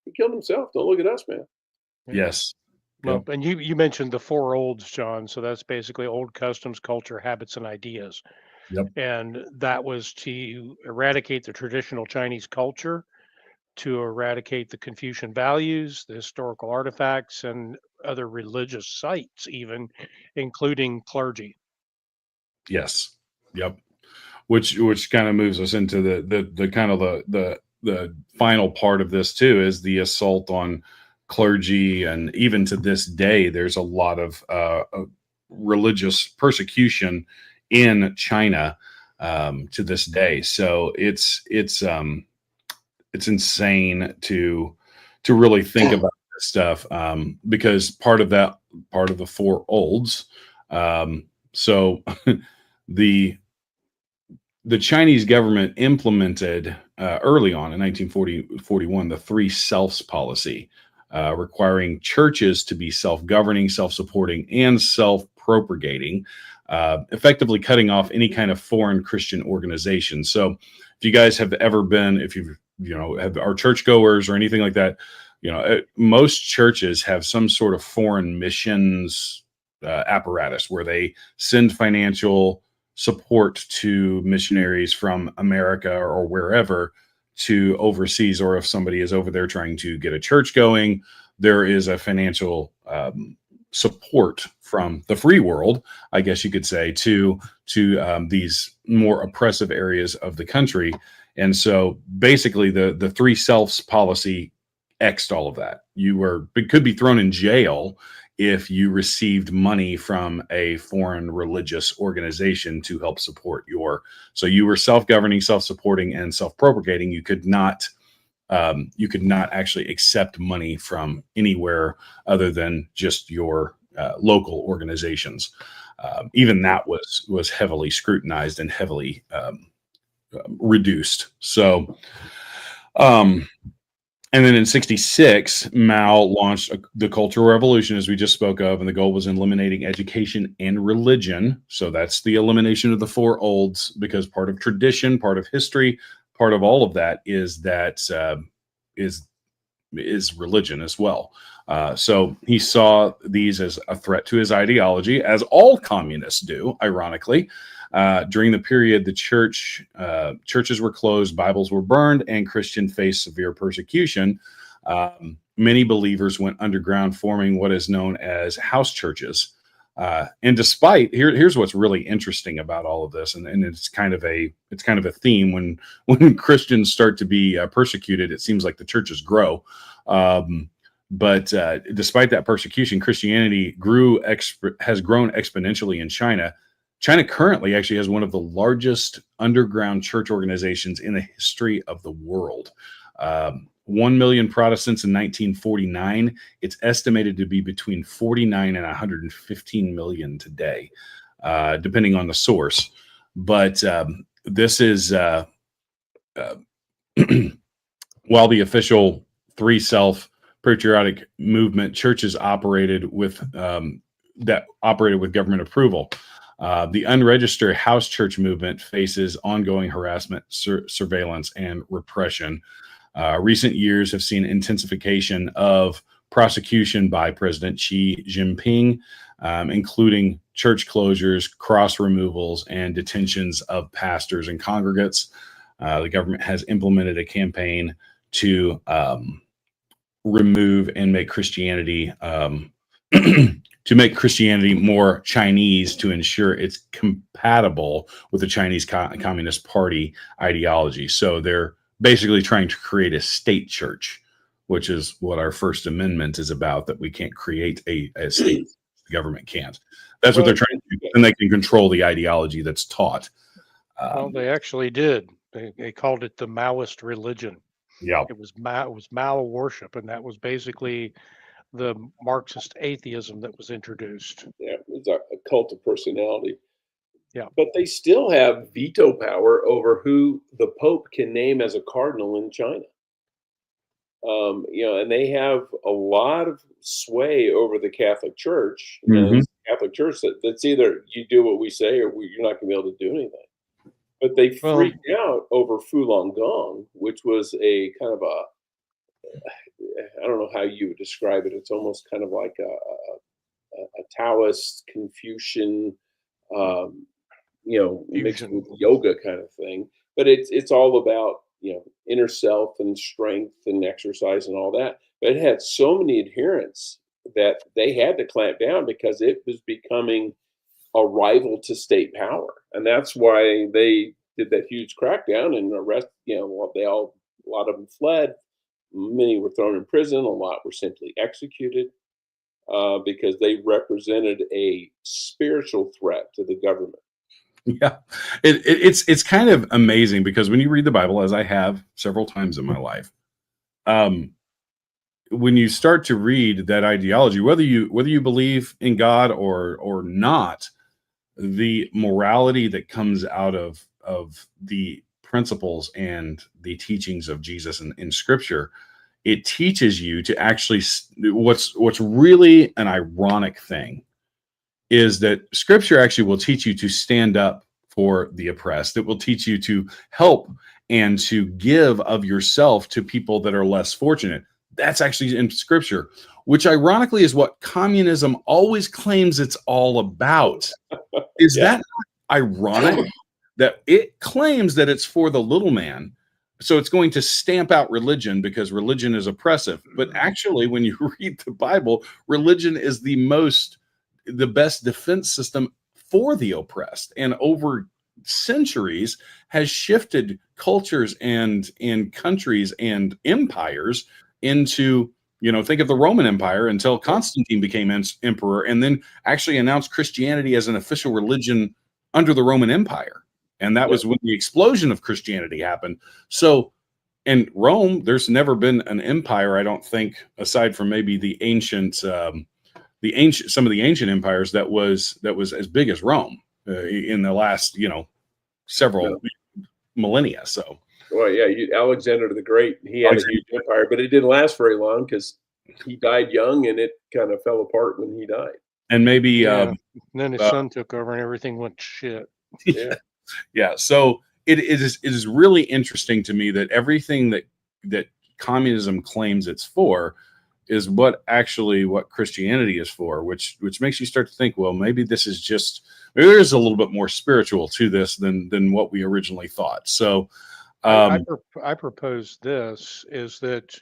He killed himself. Don't look at us, man. Yes. Well, and you mentioned the four olds, John. So that's basically old customs, culture, habits, and ideas. Yep. And that was to eradicate the traditional Chinese culture, to eradicate the Confucian values, the historical artifacts, and other religious sites, even including clergy. Yes. Yep. Which kind of moves us into the kind of the final part of this too, is the assault on clergy. And even to this day, there's a lot of religious persecution in China to this day. So it's insane to really think about this stuff, because part of the four olds. So the Chinese government implemented early on in 1941 the three selfs policy, requiring churches to be self-governing, self-supporting, and self-propagating, effectively cutting off any kind of foreign Christian organization. So if you guys have ever been, if you've, are churchgoers or anything like that, most churches have some sort of foreign missions apparatus where they send financial support to missionaries from America or wherever to overseas, or if somebody is over there trying to get a church going, there is a financial support from the free world, I guess you could say, to these more oppressive areas of the country. And so basically the three selfs policy X'd all of that. You could be thrown in jail if you received money from a foreign religious organization to help support so you were self-governing, self-supporting, and self-propagating. You could not actually accept money from anywhere other than just your local organizations. Even that was heavily scrutinized and heavily reduced. So, and then in 1966, Mao launched the Cultural Revolution, as we just spoke of, and the goal was eliminating education and religion. So that's the elimination of the four olds, because part of tradition, part of history, part of all of that is religion as well. So he saw these as a threat to his ideology, as all communists do, ironically. During the period, the churches were closed, Bibles were burned, and Christians faced severe persecution. Many believers went underground, forming what is known as house churches. And despite here's what's really interesting about all of this, and it's kind of a theme when Christians start to be persecuted, it seems like the churches grow. But despite that persecution, Christianity has grown exponentially in China. China currently actually has one of the largest underground church organizations in the history of the world. 1 million Protestants in 1949. It's estimated to be between 49 and 115 million today, depending on the source. But this is while the official three self patriotic movement churches operated with government approval. The unregistered house church movement faces ongoing harassment, surveillance, and repression. Recent years have seen intensification of prosecution by President Xi Jinping, including church closures, cross removals, and detentions of pastors and congregates. The government has implemented a campaign to remove and make Christianity more Chinese, to ensure it's compatible with the Chinese Communist Party ideology. So they're basically trying to create a state church, which is what our First Amendment is about, that we can't create a state. The government can't. That's what they're trying to do, and they can control the ideology that's taught. Well, they actually did. They called it the Maoist religion. Yeah. It was Mao worship, and that was basically the Marxist atheism that was introduced. Yeah, it's a cult of personality. Yeah. But they still have veto power over who the Pope can name as a cardinal in China. And they have a lot of sway over the Catholic Church. It's the Catholic Church that's either you do what we say or you're not going to be able to do anything. But they freaked out over Falun Gong, which was a kind of I don't know how you would describe it. It's almost kind of like a Taoist Confucian, mixed with yoga kind of thing. But it's all about inner self and strength and exercise and all that. But it had so many adherents that they had to clamp down because it was becoming a rival to state power, and that's why they did that huge crackdown and arrest. A lot of them fled. Many were thrown in prison. A lot were simply executed because they represented a spiritual threat to the government. Yeah, it's kind of amazing because when you read the Bible, as I have several times in my life, when you start to read that ideology, whether you believe in God or not, the morality that comes out of the principles and the teachings of Jesus in Scripture, it teaches you to actually what's really an ironic thing is that Scripture actually will teach you to stand up for the oppressed. It will teach you to help and to give of yourself to people that are less fortunate. That's actually in Scripture, which ironically is what communism always claims it's all about. Is that not ironic that it claims that it's for the little man? So it's going to stamp out religion because religion is oppressive. But actually, when you read the Bible, religion is the best defense system for the oppressed, and over centuries has shifted cultures and countries and empires into, think of the Roman Empire until Constantine became emperor and then actually announced Christianity as an official religion under the Roman Empire. And that was when the explosion of Christianity happened. So in Rome, there's never been an empire, I don't think, aside from maybe some of the ancient empires that was as big as Rome in the last, several millennia. So, well, yeah, Alexander the Great, he had a huge empire, but it didn't last very long because he died young and it kind of fell apart when he died. And maybe then his son took over and everything went to shit. Yeah. Yeah. So it is really interesting to me that everything that communism claims it's for is what Christianity is for, which makes you start to think, well, maybe there is a little bit more spiritual to this than what we originally thought. So I propose this is that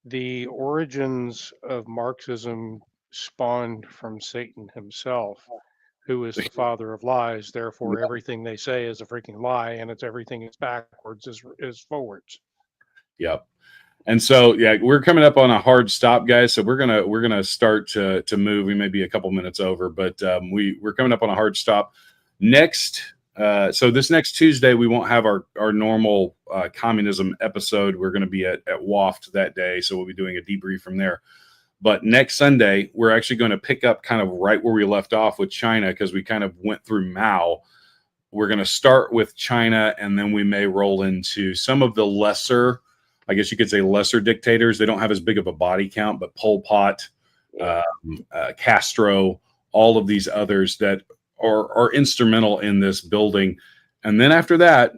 the origins of Marxism spawned from Satan himself, who is the father of lies. Therefore, everything they say is a freaking lie, and everything is backwards is forwards. Yep. And so, we're coming up on a hard stop, guys. So we're gonna start to move. We may be a couple minutes over, but we're coming up on a hard stop. So this next Tuesday, we won't have our normal communism episode. We're going to be at WAFT that day, so we'll be doing a debrief from there. But next Sunday, we're actually going to pick up kind of right where we left off with China, because we kind of went through Mao. We're going to start with China, and then we may roll into some of the lesser, I guess you could say lesser dictators. They don't have as big of a body count, but Pol Pot, Castro, all of these others that are instrumental in this building. And then after that,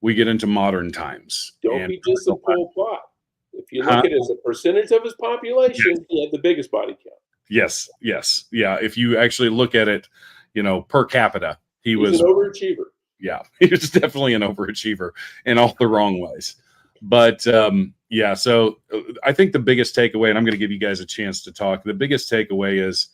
we get into modern times. Don't be just a Pol Pot. If you look at it as a percentage of his population, he had the biggest body count. Yes. Yeah. If you actually look at it, per capita, he was an overachiever. Yeah, he was definitely an overachiever in all the wrong ways. But so I think the biggest takeaway, and I'm going to give you guys a chance to talk, the biggest takeaway is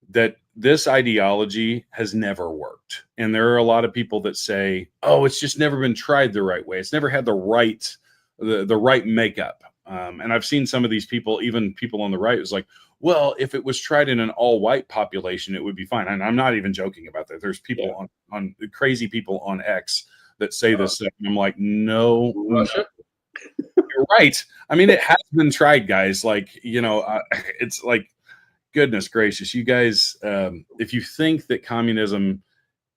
that this ideology has never worked. And there are a lot of people that say, oh, it's just never been tried the right way. It's never had the right makeup. And I've seen some of these people, even people on the right, was like, well, if it was tried in an all-white population, it would be fine. And I'm not even joking about that. There's people on crazy people on X that say this stuff. And I'm like, no. You're right. I mean, it has been tried, guys. Like, it's like, goodness gracious, you guys. If you think that communism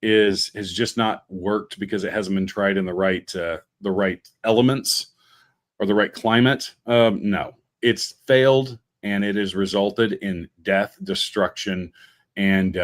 has just not worked because it hasn't been tried in the right elements or the right climate, no, it's failed, and it has resulted in death, destruction, and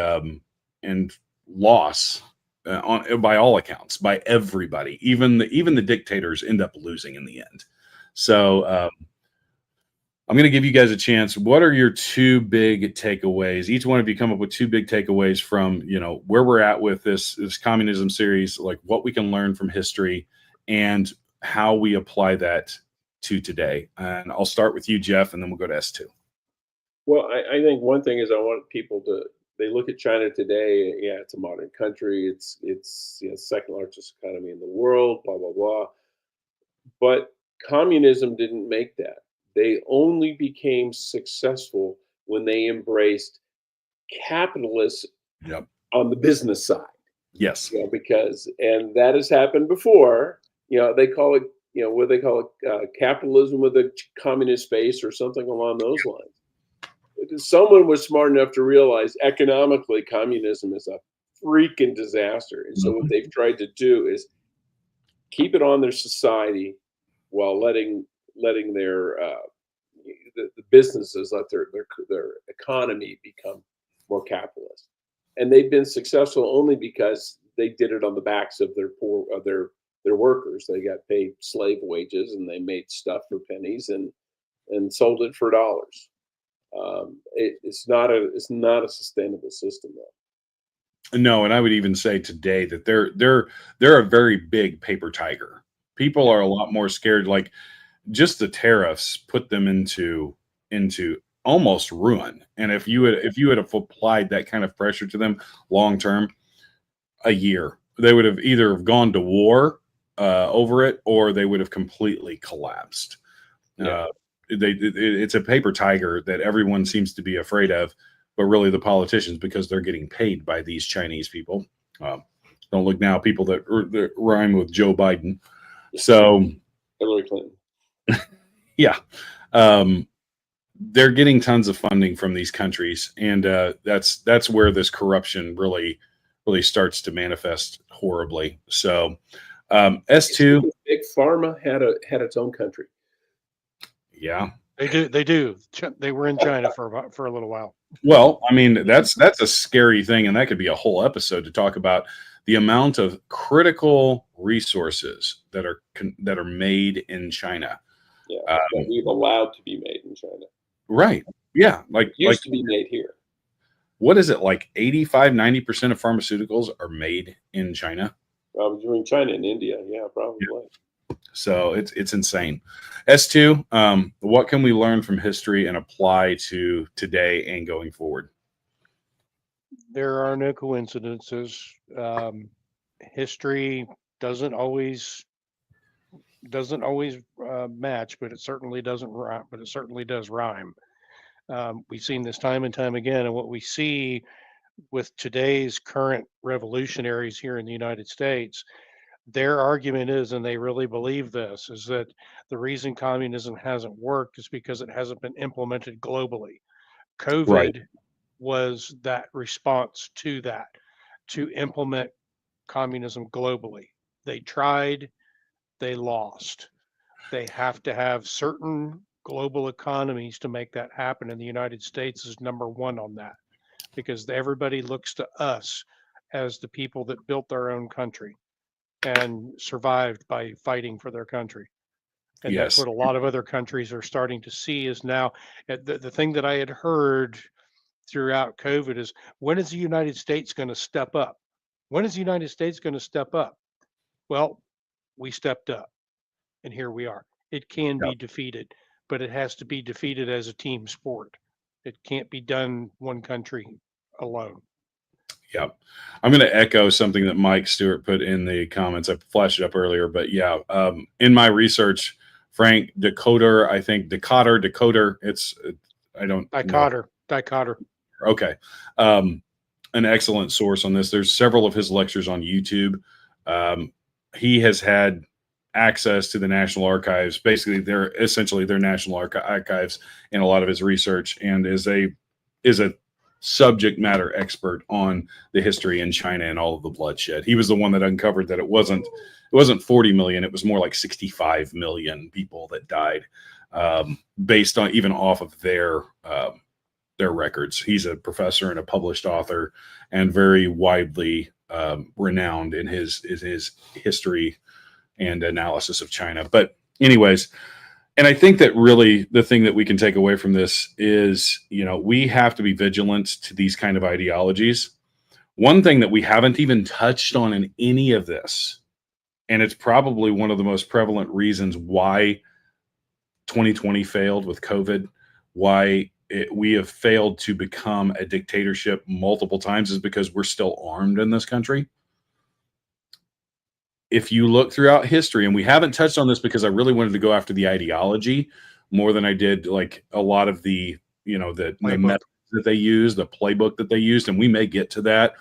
loss. By all accounts, by everybody, even the dictators end up losing in the end. So I'm going to give you guys a chance. What are your two big takeaways? Each one of you come up with two big takeaways from where we're at with this communism series, like what we can learn from history and how we apply that to today. And I'll start with you, Jeff, and then we'll go to S2. Well, I think one thing is I want people to. They look at China today. Yeah, it's a modern country. It's second largest economy in the world. Blah blah blah. But communism didn't make that. They only became successful when they embraced capitalists on the business side. Yes. And that has happened before. They call it what they call it capitalism with a communist face or something along those lines. Someone was smart enough to realize economically communism is a freaking disaster. And so what they've tried to do is keep it on their society while letting their the businesses let their economy become more capitalist. And they've been successful only because they did it on the backs of their workers. They got paid slave wages, and they made stuff for pennies and sold it for dollars. It's not a sustainable system, though. No, and I would even say today that they're a very big paper tiger. People are a lot more scared. Like, just the tariffs put them into almost ruin. And if you had applied that kind of pressure to them long term, a year, they would have either gone to war over it, or they would have completely collapsed. Yeah. It's a paper tiger that everyone seems to be afraid of, but really the politicians, because they're getting paid by these Chinese people. Don't look now, people that rhyme with Joe Biden. So Hillary Clinton. Yeah. They're getting tons of funding from these countries, and that's where this corruption really starts to manifest horribly. So S2, Big Pharma had its own country. Yeah, They do. They were in China for a little while. well, I mean, that's a scary thing, and that could be a whole episode to talk about the amount of critical resources that are made in China. Yeah, that we've allowed to be made in China. Right. Yeah. Like used to be made here. What is it, like 85-90% of pharmaceuticals are made in China? Between China and India, yeah, probably. Yeah. So it's insane. S2, what can we learn from history and apply to today and going forward? There are no coincidences. History doesn't always match, but it certainly doesn't rhyme. But it certainly does rhyme. We've seen this time and time again, and what we see with today's current revolutionaries here in the United States, their argument is, and they really believe this, is that the reason communism hasn't worked is because it hasn't been implemented globally. COVID was that response to that, to implement communism globally. They tried, they lost. They have to have certain global economies to make that happen, and the United States is number one on that, because everybody looks to us as the people that built their own country and survived by fighting for their country. And that's what a lot of other countries are starting to see is now. The thing that I had heard throughout COVID is, when is the United States going to step up? When is the United States going to step up? Well, we stepped up, and here we are. It can be defeated, but it has to be defeated as a team sport. It can't be done one country alone. Yeah. I'm going to echo something that Mike Stewart put in the comments. I flashed it up earlier, but yeah, in my research, Frank Decoder, I think Decoder, Dicotter. Okay. An excellent source on this. There's several of his lectures on YouTube. He has had access to the National Archives. Basically, they're essentially their National Archives in a lot of his research, and is a subject matter expert on the history in China and all of the bloodshed. He was the one that uncovered that it wasn't 40 million, it was more like 65 million people that died, based on even off of their records. He's a professor and a published author, and very widely renowned in his history and analysis of China. But anyways, and I think that really the thing that we can take away from this is, we have to be vigilant to these kind of ideologies. One thing that we haven't even touched on in any of this, and it's probably one of the most prevalent reasons why 2020 failed with COVID, why we have failed to become a dictatorship multiple times, is because we're still armed in this country. If you look throughout history, and we haven't touched on this because I really wanted to go after the ideology more than I did like a lot of the methods that they use, the playbook that they used, and we may get to that.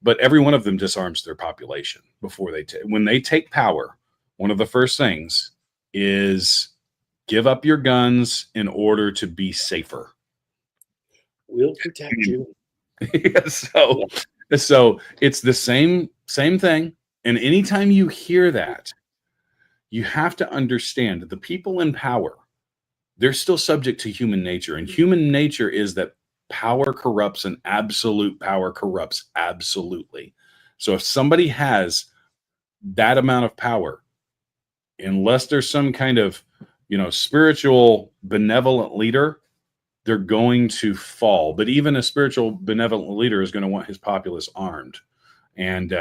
But every one of them disarms their population before when they take power. One of the first things is give up your guns in order to be safer. We'll protect you. Yeah, so it's the same thing. And anytime you hear that, you have to understand that the people in power, they're still subject to human nature. And human nature is that power corrupts, and absolute power corrupts absolutely. So if somebody has that amount of power, unless there's some kind of, spiritual benevolent leader, they're going to fall. But even a spiritual benevolent leader is going to want his populace armed. And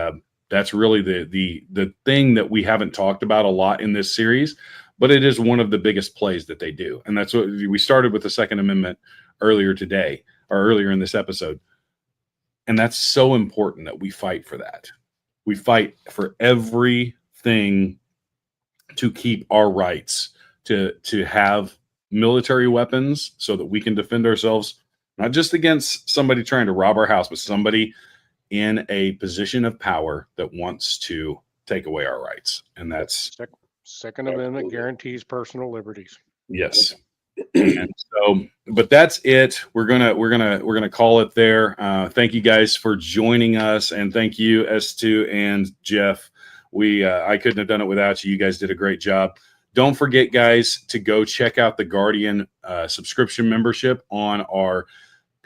that's really the thing that we haven't talked about a lot in this series, but it is one of the biggest plays that they do. And that's what we started with the Second Amendment earlier today, or earlier in this episode. And that's so important that we fight for that. We fight for everything to keep our rights, to have military weapons so that we can defend ourselves, not just against somebody trying to rob our house, but somebody in a position of power that wants to take away our rights. And that's Second Amendment guarantees personal liberties. yes. And so, but that's it. We're gonna call it there. Thank you guys for joining us, and thank you S2 and Jeff. I couldn't have done it without you. You guys did a great job. Don't forget, guys, to go check out the Guardian subscription membership on our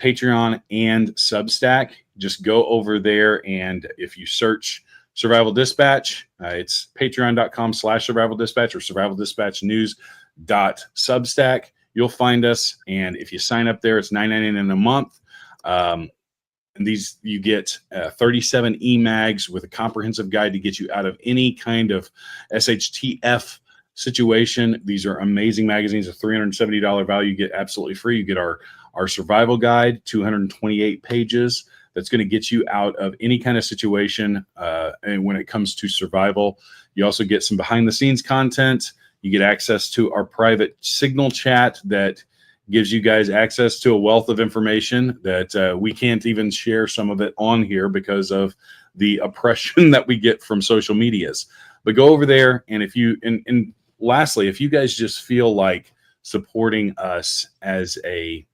Patreon and Substack. Just go over there, and if you search Survival Dispatch, it's patreon.com/Survival Dispatch or survivaldispatchnews.substack. You'll find us, and if you sign up there, it's $9.99 in a month. And these, you get 37 e-mags with a comprehensive guide to get you out of any kind of SHTF situation. These are amazing magazines, a $370 value. You get absolutely free. You get our survival guide, 228 pages. That's going to get you out of any kind of situation. And when it comes to survival, you also get some behind the scenes content. You get access to our private Signal chat that gives you guys access to a wealth of information that we can't even share some of it on here because of the oppression that we get from social medias. But go over there, and if you and lastly, if you guys just feel like supporting us as a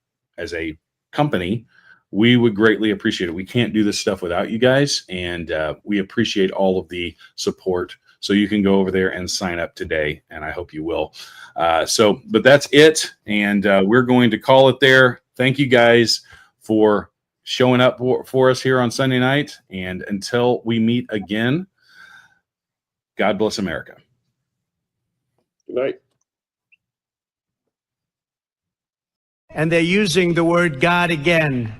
company, we would greatly appreciate it. We can't do this stuff without you guys, and we appreciate all of the support. So you can go over there and sign up today, and I hope you will. But that's it, and we're going to call it there. Thank you guys for showing up for us here on Sunday night, and until we meet again, God bless America. Good night. And they're using the word God again,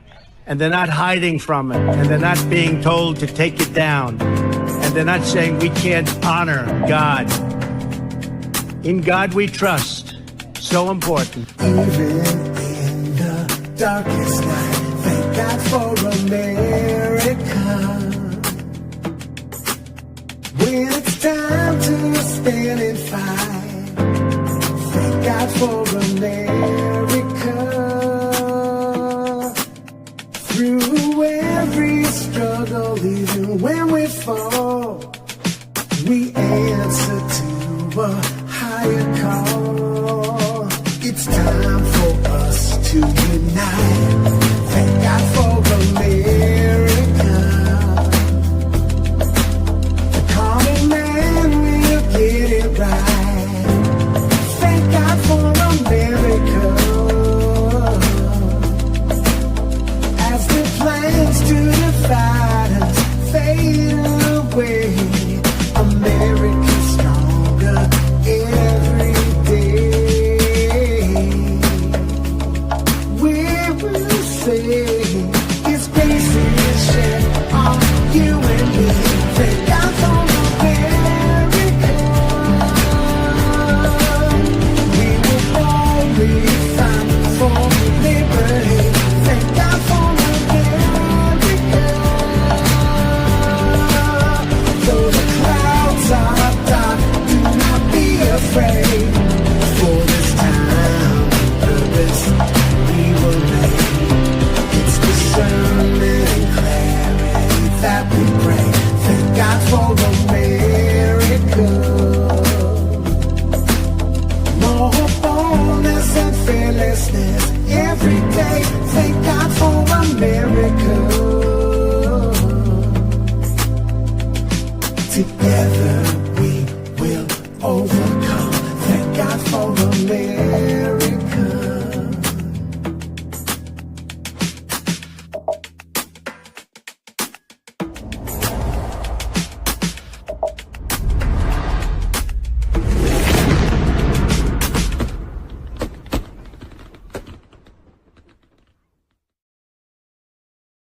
and they're not hiding from it, and they're not being told to take it down, and they're not saying we can't honor God. In God we trust. So important. Even in the darkest night, thank God for America. When it's time to stand and fight, thank God for America. Through every struggle, even when we fall, we answer to together.